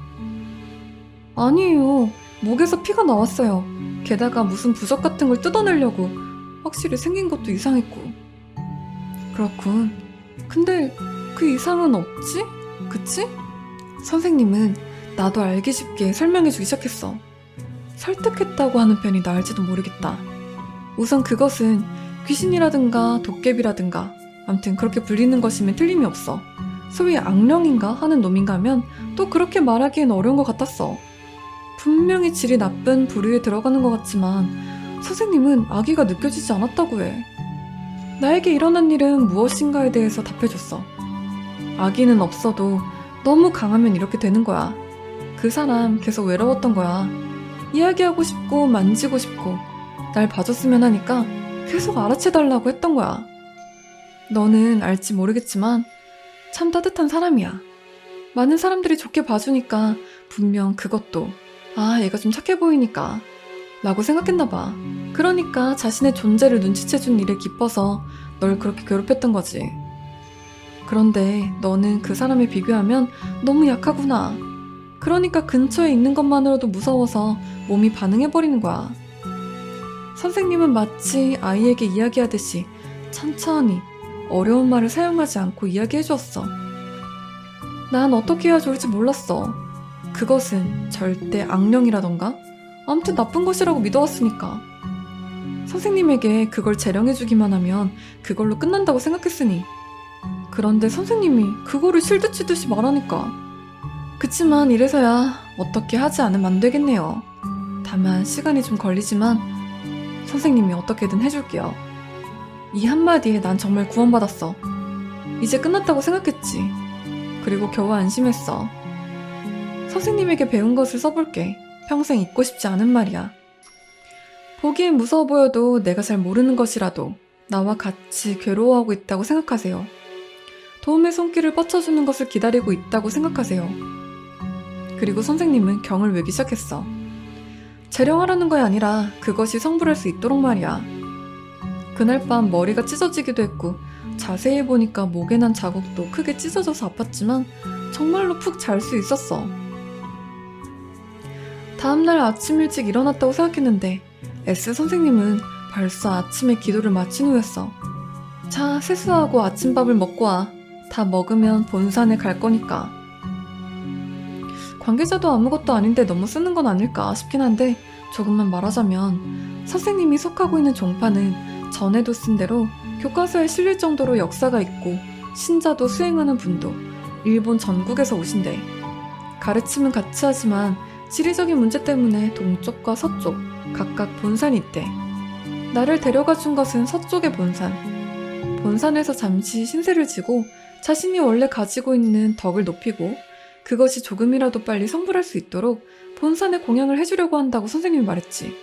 아니에요. 목에서 피가 나왔어요. 게다가 무슨 부적 같은 걸 뜯어내려고 확실히 생긴 것도 이상했고. 그렇군. 근데 그 이상은 없지? 그치? 선생님은 나도 알기 쉽게 설명해주기 시작했어. 설득했다고 하는 편이 나을지도 모르겠다. 우선 그것은 귀신이라든가 도깨비라든가 암튼 그렇게 불리는 것이면 틀림이 없어. 소위 악령인가 하는 놈인가 하면 또 그렇게 말하기엔 어려운 것 같았어. 분명히 질이 나쁜 부류에 들어가는 것 같지만 선생님은 악의가 느껴지지 않았다고 해. 나에게 일어난 일은 무엇인가에 대해서 답해줬어. 악의는 없어도 너무 강하면 이렇게 되는 거야. 그 사람 계속 외로웠던 거야. 이야기하고 싶고 만지고 싶고 날 봐줬으면 하니까 계속 알아채달라고 했던 거야. 너는 알지 모르겠지만 참 따뜻한 사람이야. 많은 사람들이 좋게 봐주니까 분명 그것도 아 얘가 좀 착해 보이니까 라고 생각했나 봐. 그러니까 자신의 존재를 눈치채준 일에 기뻐서 널 그렇게 괴롭혔던 거지. 그런데 너는 그 사람에 비교하면 너무 약하구나. 그러니까 근처에 있는 것만으로도 무서워서 몸이 반응해버리는 거야. 선생님은 마치 아이에게 이야기하듯이 천천히 어려운 말을 사용하지 않고 이야기해주었어. 난 어떻게 해야 좋을지 몰랐어. 그것은 절대 악령이라던가 아무튼 나쁜 것이라고 믿어왔으니까. 선생님에게 그걸 재령해주기만 하면 그걸로 끝난다고 생각했으니. 그런데 선생님이 그거를 실드치듯이 말하니까. 그치만 이래서야 어떻게 하지 않으면 안 되겠네요. 다만 시간이 좀 걸리지만 선생님이 어떻게든 해줄게요. 이 한마디에 난 정말 구원받았어. 이제 끝났다고 생각했지. 그리고 겨우 안심했어. 선생님에게 배운 것을 써볼게. 평생 잊고 싶지 않은 말이야. 보기엔 무서워 보여도 내가 잘 모르는 것이라도 나와 같이 괴로워하고 있다고 생각하세요. 도움의 손길을 뻗쳐주는 것을 기다리고 있다고 생각하세요. 그리고 선생님은 경을 외기 시작했어. 재령하라는 거야 아니라 그것이 성불할 수 있도록 말이야. 그날 밤 머리가 찢어지기도 했고 자세히 보니까 목에 난 자국도 크게 찢어져서 아팠지만 정말로 푹 잘 수 있었어. 다음날 아침 일찍 일어났다고 생각했는데 S 선생님은 벌써 아침에 기도를 마친 후였어. 자, 세수하고 아침밥을 먹고 와. 다 먹으면 본산에 갈 거니까. 관계자도 아무것도 아닌데 너무 쓰는 건 아닐까 싶긴 한데 조금만 말하자면 선생님이 속하고 있는 종파는 전에도 쓴 대로 교과서에 실릴 정도로 역사가 있고 신자도 수행하는 분도 일본 전국에서 오신대. 가르침은 같이 하지만 지리적인 문제 때문에 동쪽과 서쪽 각각 본산이 있대. 나를 데려가 준 것은 서쪽의 본산. 본산에서 잠시 신세를 지고 자신이 원래 가지고 있는 덕을 높이고 그것이 조금이라도 빨리 성불할 수 있도록 본산에 공양을 해주려고 한다고 선생님이 말했지.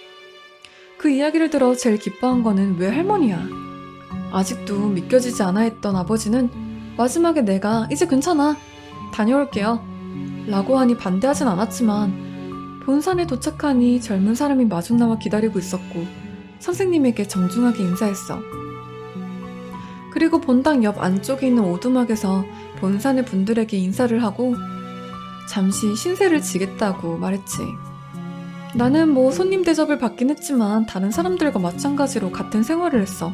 그 이야기를 들어 제일 기뻐한 거는 왜 할머니야. 아직도 믿겨지지 않아 했던 아버지는 마지막에 내가 이제 괜찮아, 다녀올게요 라고 하니 반대하진 않았지만 본산에 도착하니 젊은 사람이 마중 나와 기다리고 있었고 선생님에게 정중하게 인사했어. 그리고 본당 옆 안쪽에 있는 오두막에서 본산의 분들에게 인사를 하고 잠시 신세를 지겠다고 말했지. 나는 뭐 손님 대접을 받긴 했지만 다른 사람들과 마찬가지로 같은 생활을 했어.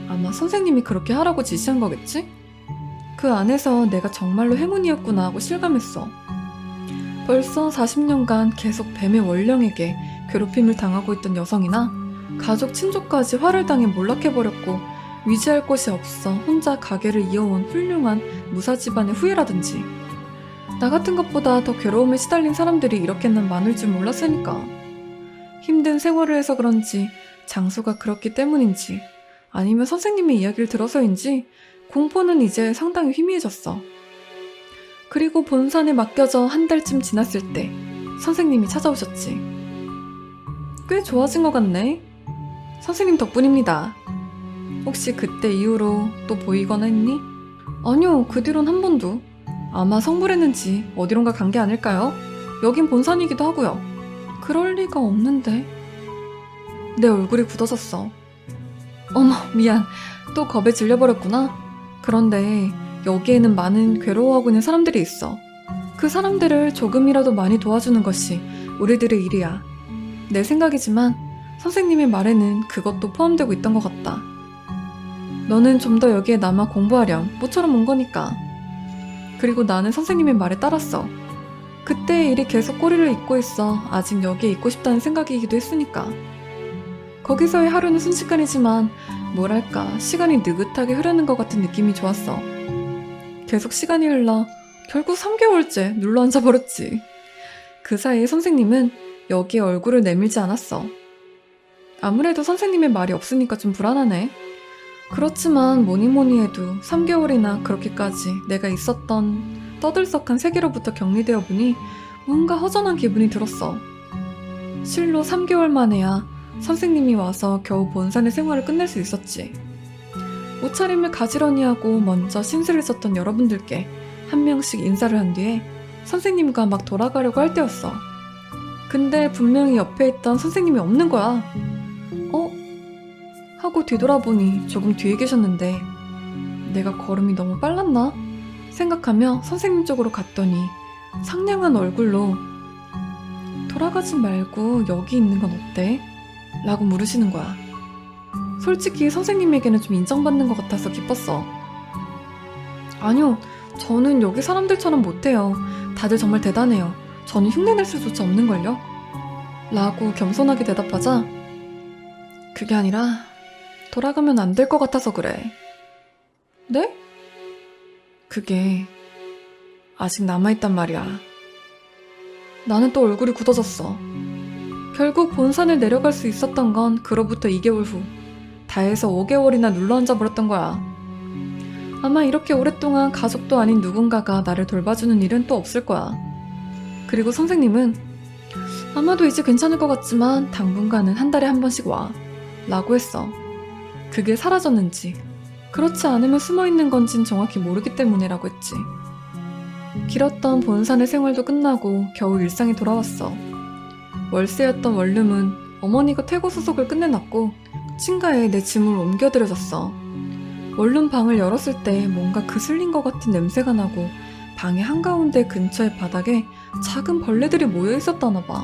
아마 선생님이 그렇게 하라고 지시한 거겠지? 그 안에서 내가 정말로 행운이었구나 하고 실감했어. 벌써 40년간 계속 뱀의 원령에게 괴롭힘을 당하고 있던 여성이나 가족 친족까지 화를 당해 몰락해버렸고 위지할 곳이 없어 혼자 가게를 이어온 훌륭한 무사 집안의 후예라든지 나 같은 것보다 더 괴로움에 시달린 사람들이 이렇게나 많을 줄 몰랐으니까. 힘든 생활을 해서 그런지 장소가 그렇기 때문인지 아니면 선생님의 이야기를 들어서인지 공포는 이제 상당히 희미해졌어. 그리고 본산에 맡겨져 한 달쯤 지났을 때 선생님이 찾아오셨지. 꽤 좋아진 것 같네. 선생님 덕분입니다. 혹시 그때 이후로 또 보이거나 했니? 아니요, 그 뒤론 한 번도. 아마 성불했는지 어디론가 간 게 아닐까요? 여긴 본산이기도 하고요. 그럴 리가 없는데. 내 얼굴이 굳어졌어. 어머, 미안. 또 겁에 질려버렸구나. 그런데 여기에는 많은 괴로워하고 있는 사람들이 있어. 그 사람들을 조금이라도 많이 도와주는 것이 우리들의 일이야. 내 생각이지만 선생님의 말에는 그것도 포함되고 있던 것 같다. 너는 좀 더 여기에 남아 공부하렴. 모처럼 온 거니까. 그리고 나는 선생님의 말에 따랐어. 그때의 일이 계속 꼬리를 잇고 있어 아직 여기에 있고 싶다는 생각이기도 했으니까. 거기서의 하루는 순식간이지만 뭐랄까 시간이 느긋하게 흐르는 것 같은 느낌이 좋았어. 계속 시간이 흘러 결국 3개월째 눌러앉아 버렸지. 그 사이에 선생님은 여기에 얼굴을 내밀지 않았어. 아무래도 선생님의 말이 없으니까 좀 불안하네. 그렇지만 뭐니 해도 3개월이나 그렇게까지 내가 있었던 떠들썩한 세계로부터 격리되어 보니 뭔가 허전한 기분이 들었어. 실로 3개월 만에야 선생님이 와서 겨우 본산의 생활을 끝낼 수 있었지. 옷차림을 가지런히 하고 먼저 신세를 졌던 여러분들께 한 명씩 인사를 한 뒤에 선생님과 막 돌아가려고 할 때였어. 근데 분명히 옆에 있던 선생님이 없는 거야. 하고 뒤돌아보니 조금 뒤에 계셨는데 내가 걸음이 너무 빨랐나? 생각하며 선생님 쪽으로 갔더니 상냥한 얼굴로 돌아가지 말고 여기 있는 건 어때? 라고 물으시는 거야. 솔직히 선생님에게는 좀 인정받는 것 같아서 기뻤어. 아니요, 저는 여기 사람들처럼 못해요. 다들 정말 대단해요. 저는 흉내낼 수조차 없는걸요? 라고 겸손하게 대답하자 그게 아니라 돌아가면 안 될 것 같아서 그래. 네? 그게 아직 남아있단 말이야. 나는 또 얼굴이 굳어졌어. 결국 본산을 내려갈 수 있었던 건 그로부터 2개월 후, 다 해서 5개월이나 눌러앉아 버렸던 거야. 아마 이렇게 오랫동안 가족도 아닌 누군가가 나를 돌봐주는 일은 또 없을 거야. 그리고 선생님은 아마도 이제 괜찮을 것 같지만 당분간은 한 달에 한 번씩 와 라고 했어. 그게 사라졌는지 그렇지 않으면 숨어있는 건진 정확히 모르기 때문이라고 했지. 길었던 본산의 생활도 끝나고 겨우 일상이 돌아왔어. 월세였던 원룸은 어머니가 퇴고 수속을 끝내놨고 친가에 내 짐을 옮겨드려졌어. 원룸 방을 열었을 때 뭔가 그슬린 것 같은 냄새가 나고 방의 한가운데 근처의 바닥에 작은 벌레들이 모여 있었다나 봐.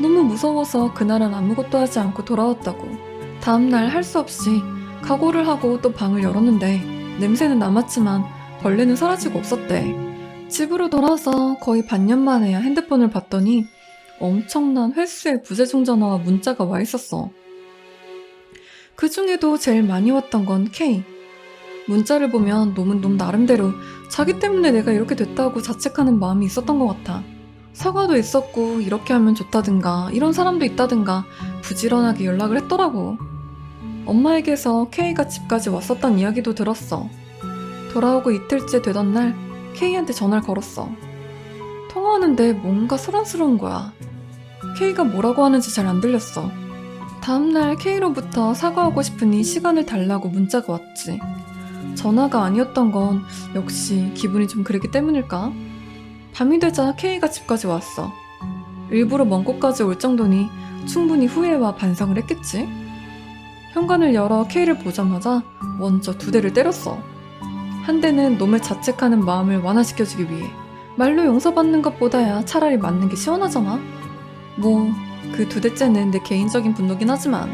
너무 무서워서 그날은 아무것도 하지 않고 돌아왔다고. 다음날 할 수 없이 각오를 하고 또 방을 열었는데 냄새는 남았지만 벌레는 사라지고 없었대. 집으로 돌아와서 거의 반년 만에야 핸드폰을 봤더니 엄청난 횟수의 부재중 전화와 문자가 와 있었어. 그 중에도 제일 많이 왔던 건 K. 문자를 보면 놈은 나름대로 자기 때문에 내가 이렇게 됐다고 자책하는 마음이 있었던 것 같아. 사과도 있었고 이렇게 하면 좋다든가 이런 사람도 있다든가 부지런하게 연락을 했더라고. 엄마에게서 K가 집까지 왔었단 이야기도 들었어. 돌아오고 이틀째 되던 날 K한테 전화를 걸었어. 통화하는데 뭔가 소란스러운 거야. K가 뭐라고 하는지 잘 안 들렸어. 다음날 K로부터 사과하고 싶으니 시간을 달라고 문자가 왔지. 전화가 아니었던 건 역시 기분이 좀 그랬기 때문일까? 밤이 되자 K가 집까지 왔어. 일부러 먼 곳까지 올 정도니 충분히 후회와 반성을 했겠지? 현관을 열어 K를 보자마자 먼저 2대를 때렸어. 한 대는 놈을 자책하는 마음을 완화시켜주기 위해. 말로 용서받는 것보다야 차라리 맞는 게 시원하잖아? 뭐 그 2대째는 내 개인적인 분노긴 하지만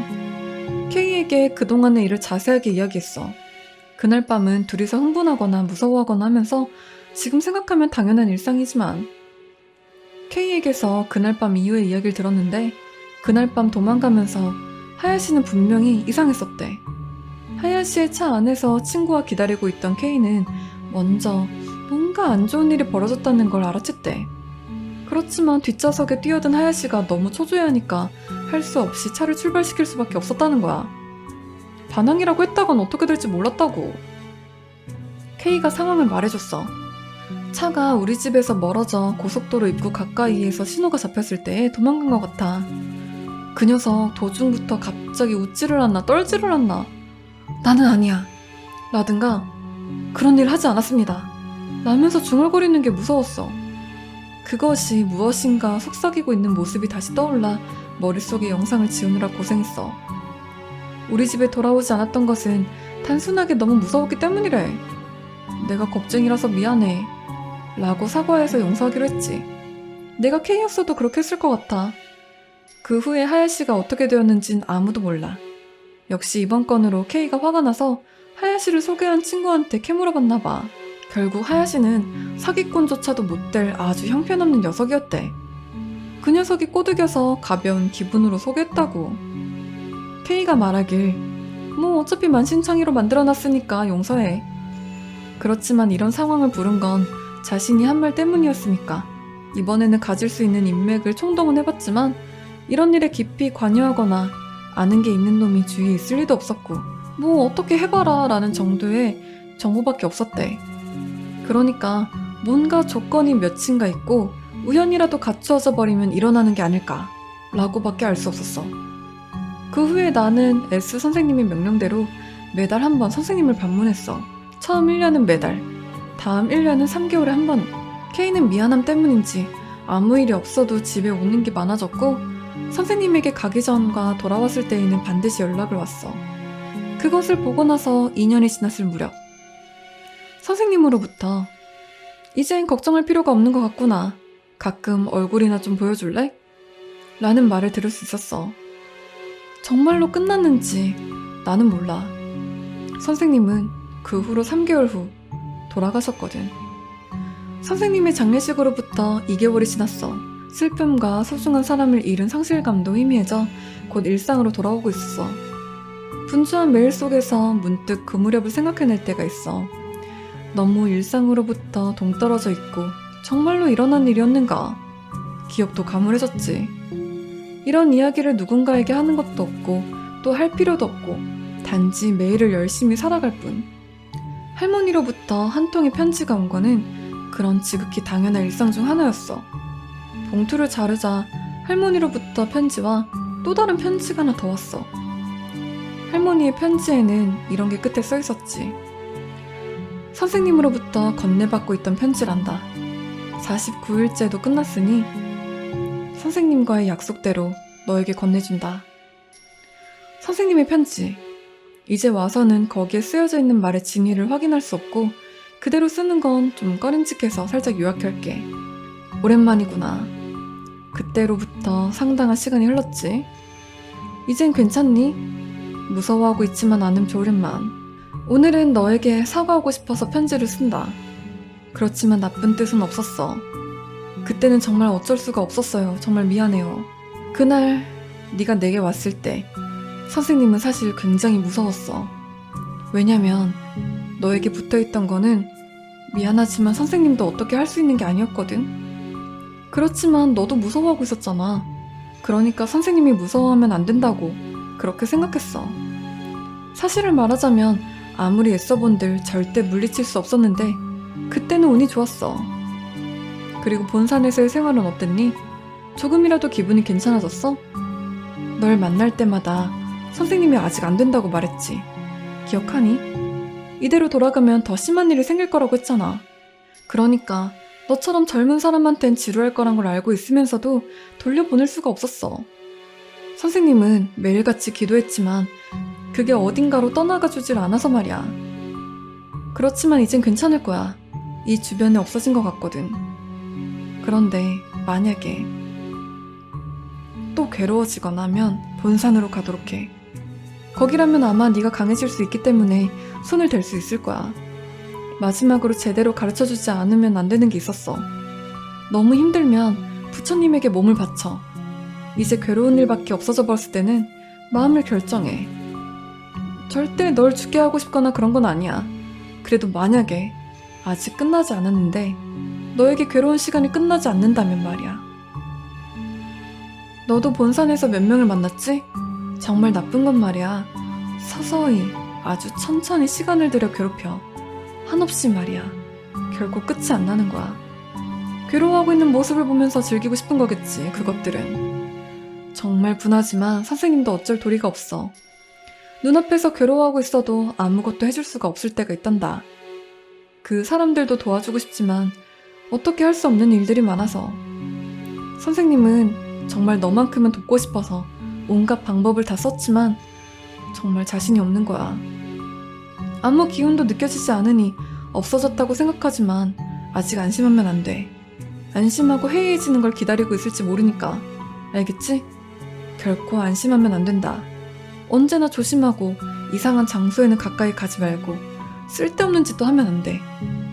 K에게 그동안의 일을 자세하게 이야기했어. 그날 밤은 둘이서 흥분하거나 무서워하거나 하면서 지금 생각하면 당연한 일상이지만 K에게서 그날 밤 이후의 이야기를 들었는데 그날 밤 도망가면서 하야시는 분명히 이상했었대. 하야시의 차 안에서 친구와 기다리고 있던 K는 먼저 뭔가 안 좋은 일이 벌어졌다는 걸 알아챘대. 그렇지만 뒷좌석에 뛰어든 하야시가 너무 초조해하니까 할 수 없이 차를 출발시킬 수밖에 없었다는 거야. 반항이라고 했다간 어떻게 될지 몰랐다고. K가 상황을 말해줬어. 차가 우리 집에서 멀어져 고속도로 입구 가까이에서 신호가 잡혔을 때 도망간 것 같아. 그 녀석 도중부터 갑자기 웃지를 않나 떨지를 않나. 나는 아니야 라든가 그런 일 하지 않았습니다 라면서 중얼거리는 게 무서웠어. 그것이 무엇인가 속삭이고 있는 모습이 다시 떠올라 머릿속에 영상을 지우느라 고생했어. 우리 집에 돌아오지 않았던 것은 단순하게 너무 무서웠기 때문이래. 내가 겁쟁이라서 미안해 라고 사과해서 용서하기로 했지. 내가 K였어도 그렇게 했을 것 같아. 그 후에 하야시가 어떻게 되었는진 아무도 몰라. 역시 이번 건으로 K가 화가 나서 하야시를 소개한 친구한테 캐물어봤나 봐. 결국 하야시는 사기꾼조차도 못 될 아주 형편없는 녀석이었대. 그 녀석이 꼬드겨서 가벼운 기분으로 소개했다고. K가 말하길 뭐 어차피 만신창이로 만들어놨으니까 용서해. 그렇지만 이런 상황을 부른 건 자신이 한 말 때문이었으니까 이번에는 가질 수 있는 인맥을 총동원해봤지만 이런 일에 깊이 관여하거나 아는 게 있는 놈이 주위에 있을 리도 없었고 뭐 어떻게 해봐라 라는 정도의 정보밖에 없었대. 그러니까 뭔가 조건이 몇인가 있고 우연이라도 갖추어져 버리면 일어나는 게 아닐까 라고밖에 알 수 없었어. 그 후에 나는 S 선생님의 명령대로 매달 한 번 선생님을 방문했어. 처음 1년은 매달, 다음 1년은 3개월에 한 번. K는 미안함 때문인지 아무 일이 없어도 집에 오는 게 많아졌고 선생님에게 가기 전과 돌아왔을 때에는 반드시 연락을 왔어. 그것을 보고 나서 2년이 지났을 무렵 선생님으로부터 이젠 걱정할 필요가 없는 것 같구나. 가끔 얼굴이나 좀 보여줄래? 라는 말을 들을 수 있었어. 정말로 끝났는지 나는 몰라. 선생님은 그 후로 3개월 후 돌아가셨거든. 선생님의 장례식으로부터 2개월이 지났어. 슬픔과 소중한 사람을 잃은 상실감도 희미해져 곧 일상으로 돌아오고 있었어. 분주한 매일 속에서 문득 그 무렵을 생각해낼 때가 있어. 너무 일상으로부터 동떨어져 있고 정말로 일어난 일이었는가? 기억도 가물해졌지. 이런 이야기를 누군가에게 하는 것도 없고 또 할 필요도 없고 단지 매일을 열심히 살아갈 뿐. 할머니로부터 한 통의 편지가 온 거는 그런 지극히 당연한 일상 중 하나였어. 봉투를 자르자 할머니로부터 편지와 또 다른 편지가 하나 더 왔어. 할머니의 편지에는 이런 게 끝에 써 있었지. 선생님으로부터 건네받고 있던 편지란다. 49일째도 끝났으니 선생님과의 약속대로 너에게 건네준다. 선생님의 편지. 이제 와서는 거기에 쓰여져 있는 말의 진위를 확인할 수 없고 그대로 쓰는 건 좀 꺼림칙해서 살짝 요약할게. 오랜만이구나. 그때로부터 상당한 시간이 흘렀지. 이젠 괜찮니? 무서워하고 있지만 않음 좋으련만. 오늘은 너에게 사과하고 싶어서 편지를 쓴다. 그렇지만 나쁜 뜻은 없었어. 그때는 정말 어쩔 수가 없었어요. 정말 미안해요. 그날 네가 내게 왔을 때 선생님은 사실 굉장히 무서웠어. 왜냐면 너에게 붙어있던 거는 미안하지만 선생님도 어떻게 할 수 있는 게 아니었거든. 그렇지만 너도 무서워하고 있었잖아. 그러니까 선생님이 무서워하면 안 된다고 그렇게 생각했어. 사실을 말하자면 아무리 애써본들 절대 물리칠 수 없었는데 그때는 운이 좋았어. 그리고 본산에서의 생활은 어땠니? 조금이라도 기분이 괜찮아졌어? 널 만날 때마다 선생님이 아직 안 된다고 말했지. 기억하니? 이대로 돌아가면 더 심한 일이 생길 거라고 했잖아. 그러니까 너처럼 젊은 사람한텐 지루할 거란 걸 알고 있으면서도 돌려보낼 수가 없었어. 선생님은 매일같이 기도했지만 그게 어딘가로 떠나가 주질 않아서 말이야. 그렇지만 이젠 괜찮을 거야. 이 주변에 없어진 것 같거든. 그런데 만약에 또 괴로워지거나 하면 본산으로 가도록 해. 거기라면 아마 네가 강해질 수 있기 때문에 손을 댈 수 있을 거야. 마지막으로 제대로 가르쳐주지 않으면 안 되는 게 있었어. 너무 힘들면 부처님에게 몸을 바쳐. 이제 괴로운 일밖에 없어져 버렸을 때는 마음을 결정해. 절대 널 죽게 하고 싶거나 그런 건 아니야. 그래도 만약에 아직 끝나지 않았는데 너에게 괴로운 시간이 끝나지 않는다면 말이야. 너도 본산에서 몇 명을 만났지? 정말 나쁜 건 말이야. 서서히 아주 천천히 시간을 들여 괴롭혀. 한없이 말이야. 결국 끝이 안 나는 거야. 괴로워하고 있는 모습을 보면서 즐기고 싶은 거겠지, 그것들은. 정말 분하지만 선생님도 어쩔 도리가 없어. 눈앞에서 괴로워하고 있어도 아무것도 해줄 수가 없을 때가 있단다. 그 사람들도 도와주고 싶지만 어떻게 할 수 없는 일들이 많아서. 선생님은 정말 너만큼은 돕고 싶어서 온갖 방법을 다 썼지만 정말 자신이 없는 거야. 아무 기운도 느껴지지 않으니 없어졌다고 생각하지만 아직 안심하면 안 돼. 안심하고 해이해지는 걸 기다리고 있을지 모르니까. 알겠지? 결코 안심하면 안 된다. 언제나 조심하고 이상한 장소에는 가까이 가지 말고 쓸데없는 짓도 하면 안 돼.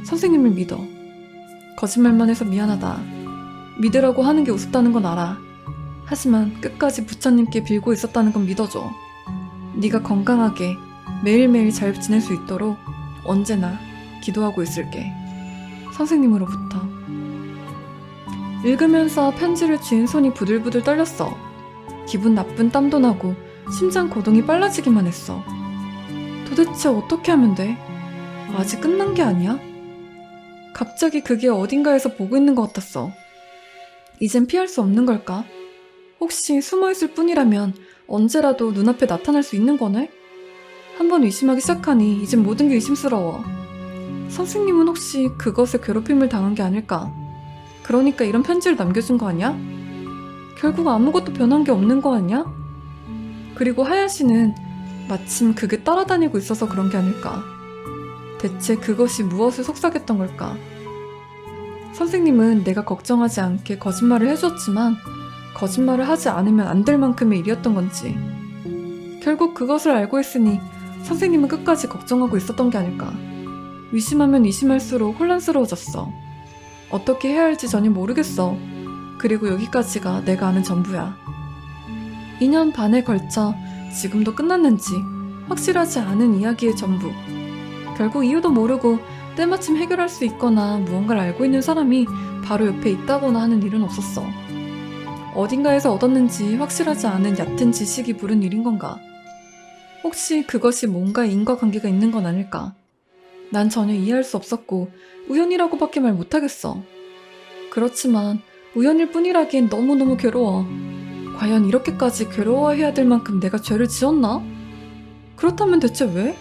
선생님을 믿어. 거짓말만 해서 미안하다. 믿으라고 하는 게 우습다는 건 알아. 하지만 끝까지 부처님께 빌고 있었다는 건 믿어줘. 네가 건강하게 매일매일 잘 지낼 수 있도록 언제나 기도하고 있을게. 선생님으로부터. 읽으면서 편지를 쥔 손이 부들부들 떨렸어. 기분 나쁜 땀도 나고 심장 고동이 빨라지기만 했어. 도대체 어떻게 하면 돼? 아직 끝난 게 아니야? 갑자기 그게 어딘가에서 보고 있는 것 같았어. 이젠 피할 수 없는 걸까? 혹시 숨어있을 뿐이라면 언제라도 눈앞에 나타날 수 있는 거네? 한번 의심하기 시작하니 이젠 모든 게 의심스러워. 선생님은 혹시 그것에 괴롭힘을 당한 게 아닐까? 그러니까 이런 편지를 남겨준 거 아니야? 결국 아무것도 변한 게 없는 거 아니야? 그리고 하야시는 마침 그게 따라다니고 있어서 그런 게 아닐까? 대체 그것이 무엇을 속삭였던 걸까? 선생님은 내가 걱정하지 않게 거짓말을 해줬지만 거짓말을 하지 않으면 안 될 만큼의 일이었던 건지. 결국 그것을 알고 있으니 선생님은 끝까지 걱정하고 있었던 게 아닐까. 의심하면 의심할수록 혼란스러워졌어. 어떻게 해야 할지 전혀 모르겠어. 그리고 여기까지가 내가 아는 전부야. 2년 반에 걸쳐 지금도 끝났는지 확실하지 않은 이야기의 전부. 결국 이유도 모르고 때마침 해결할 수 있거나 무언가를 알고 있는 사람이 바로 옆에 있다거나 하는 일은 없었어. 어딘가에서 얻었는지 확실하지 않은 얕은 지식이 부른 일인 건가? 혹시 그것이 뭔가 인과관계가 있는 건 아닐까? 난 전혀 이해할 수 없었고 우연이라고밖에 말 못하겠어. 그렇지만 우연일 뿐이라기엔 너무너무 괴로워. 과연 이렇게까지 괴로워해야 될 만큼 내가 죄를 지었나? 그렇다면 대체 왜?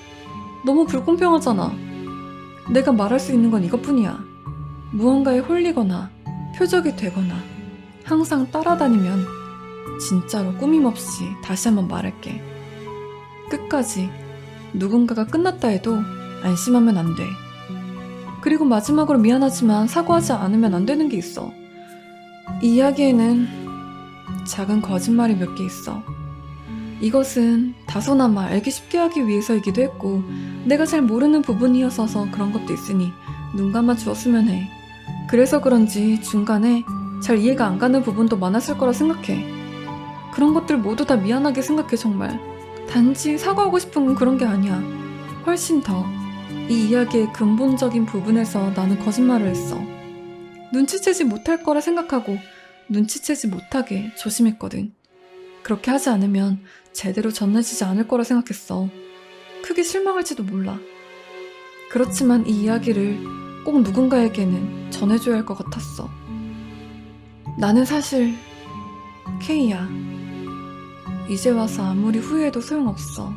너무 불공평하잖아. 내가 말할 수 있는 건 이것뿐이야. 무언가에 홀리거나 표적이 되거나 항상 따라다니면 진짜로 꾸밈없이 다시 한번 말할게. 끝까지 누군가가 끝났다 해도 안심하면 안 돼. 그리고 마지막으로 미안하지만 사과하지 않으면 안 되는 게 있어. 이 이야기에는 작은 거짓말이 몇 개 있어. 이것은 다소나마 알기 쉽게 하기 위해서이기도 했고 내가 잘 모르는 부분이어서 그런 것도 있으니 눈 감아 주었으면 해. 그래서 그런지 중간에 잘 이해가 안 가는 부분도 많았을 거라 생각해. 그런 것들 모두 다 미안하게 생각해 정말. 단지 사과하고 싶은 건 그런 게 아니야. 훨씬 더 이 이야기의 근본적인 부분에서 나는 거짓말을 했어. 눈치채지 못할 거라 생각하고 눈치채지 못하게 조심했거든. 그렇게 하지 않으면 제대로 전해지지 않을 거라 생각했어. 크게 실망할지도 몰라. 그렇지만 이 이야기를 꼭 누군가에게는 전해줘야 할 것 같았어. 나는 사실 K야. 이제 와서 아무리 후회해도 소용없어.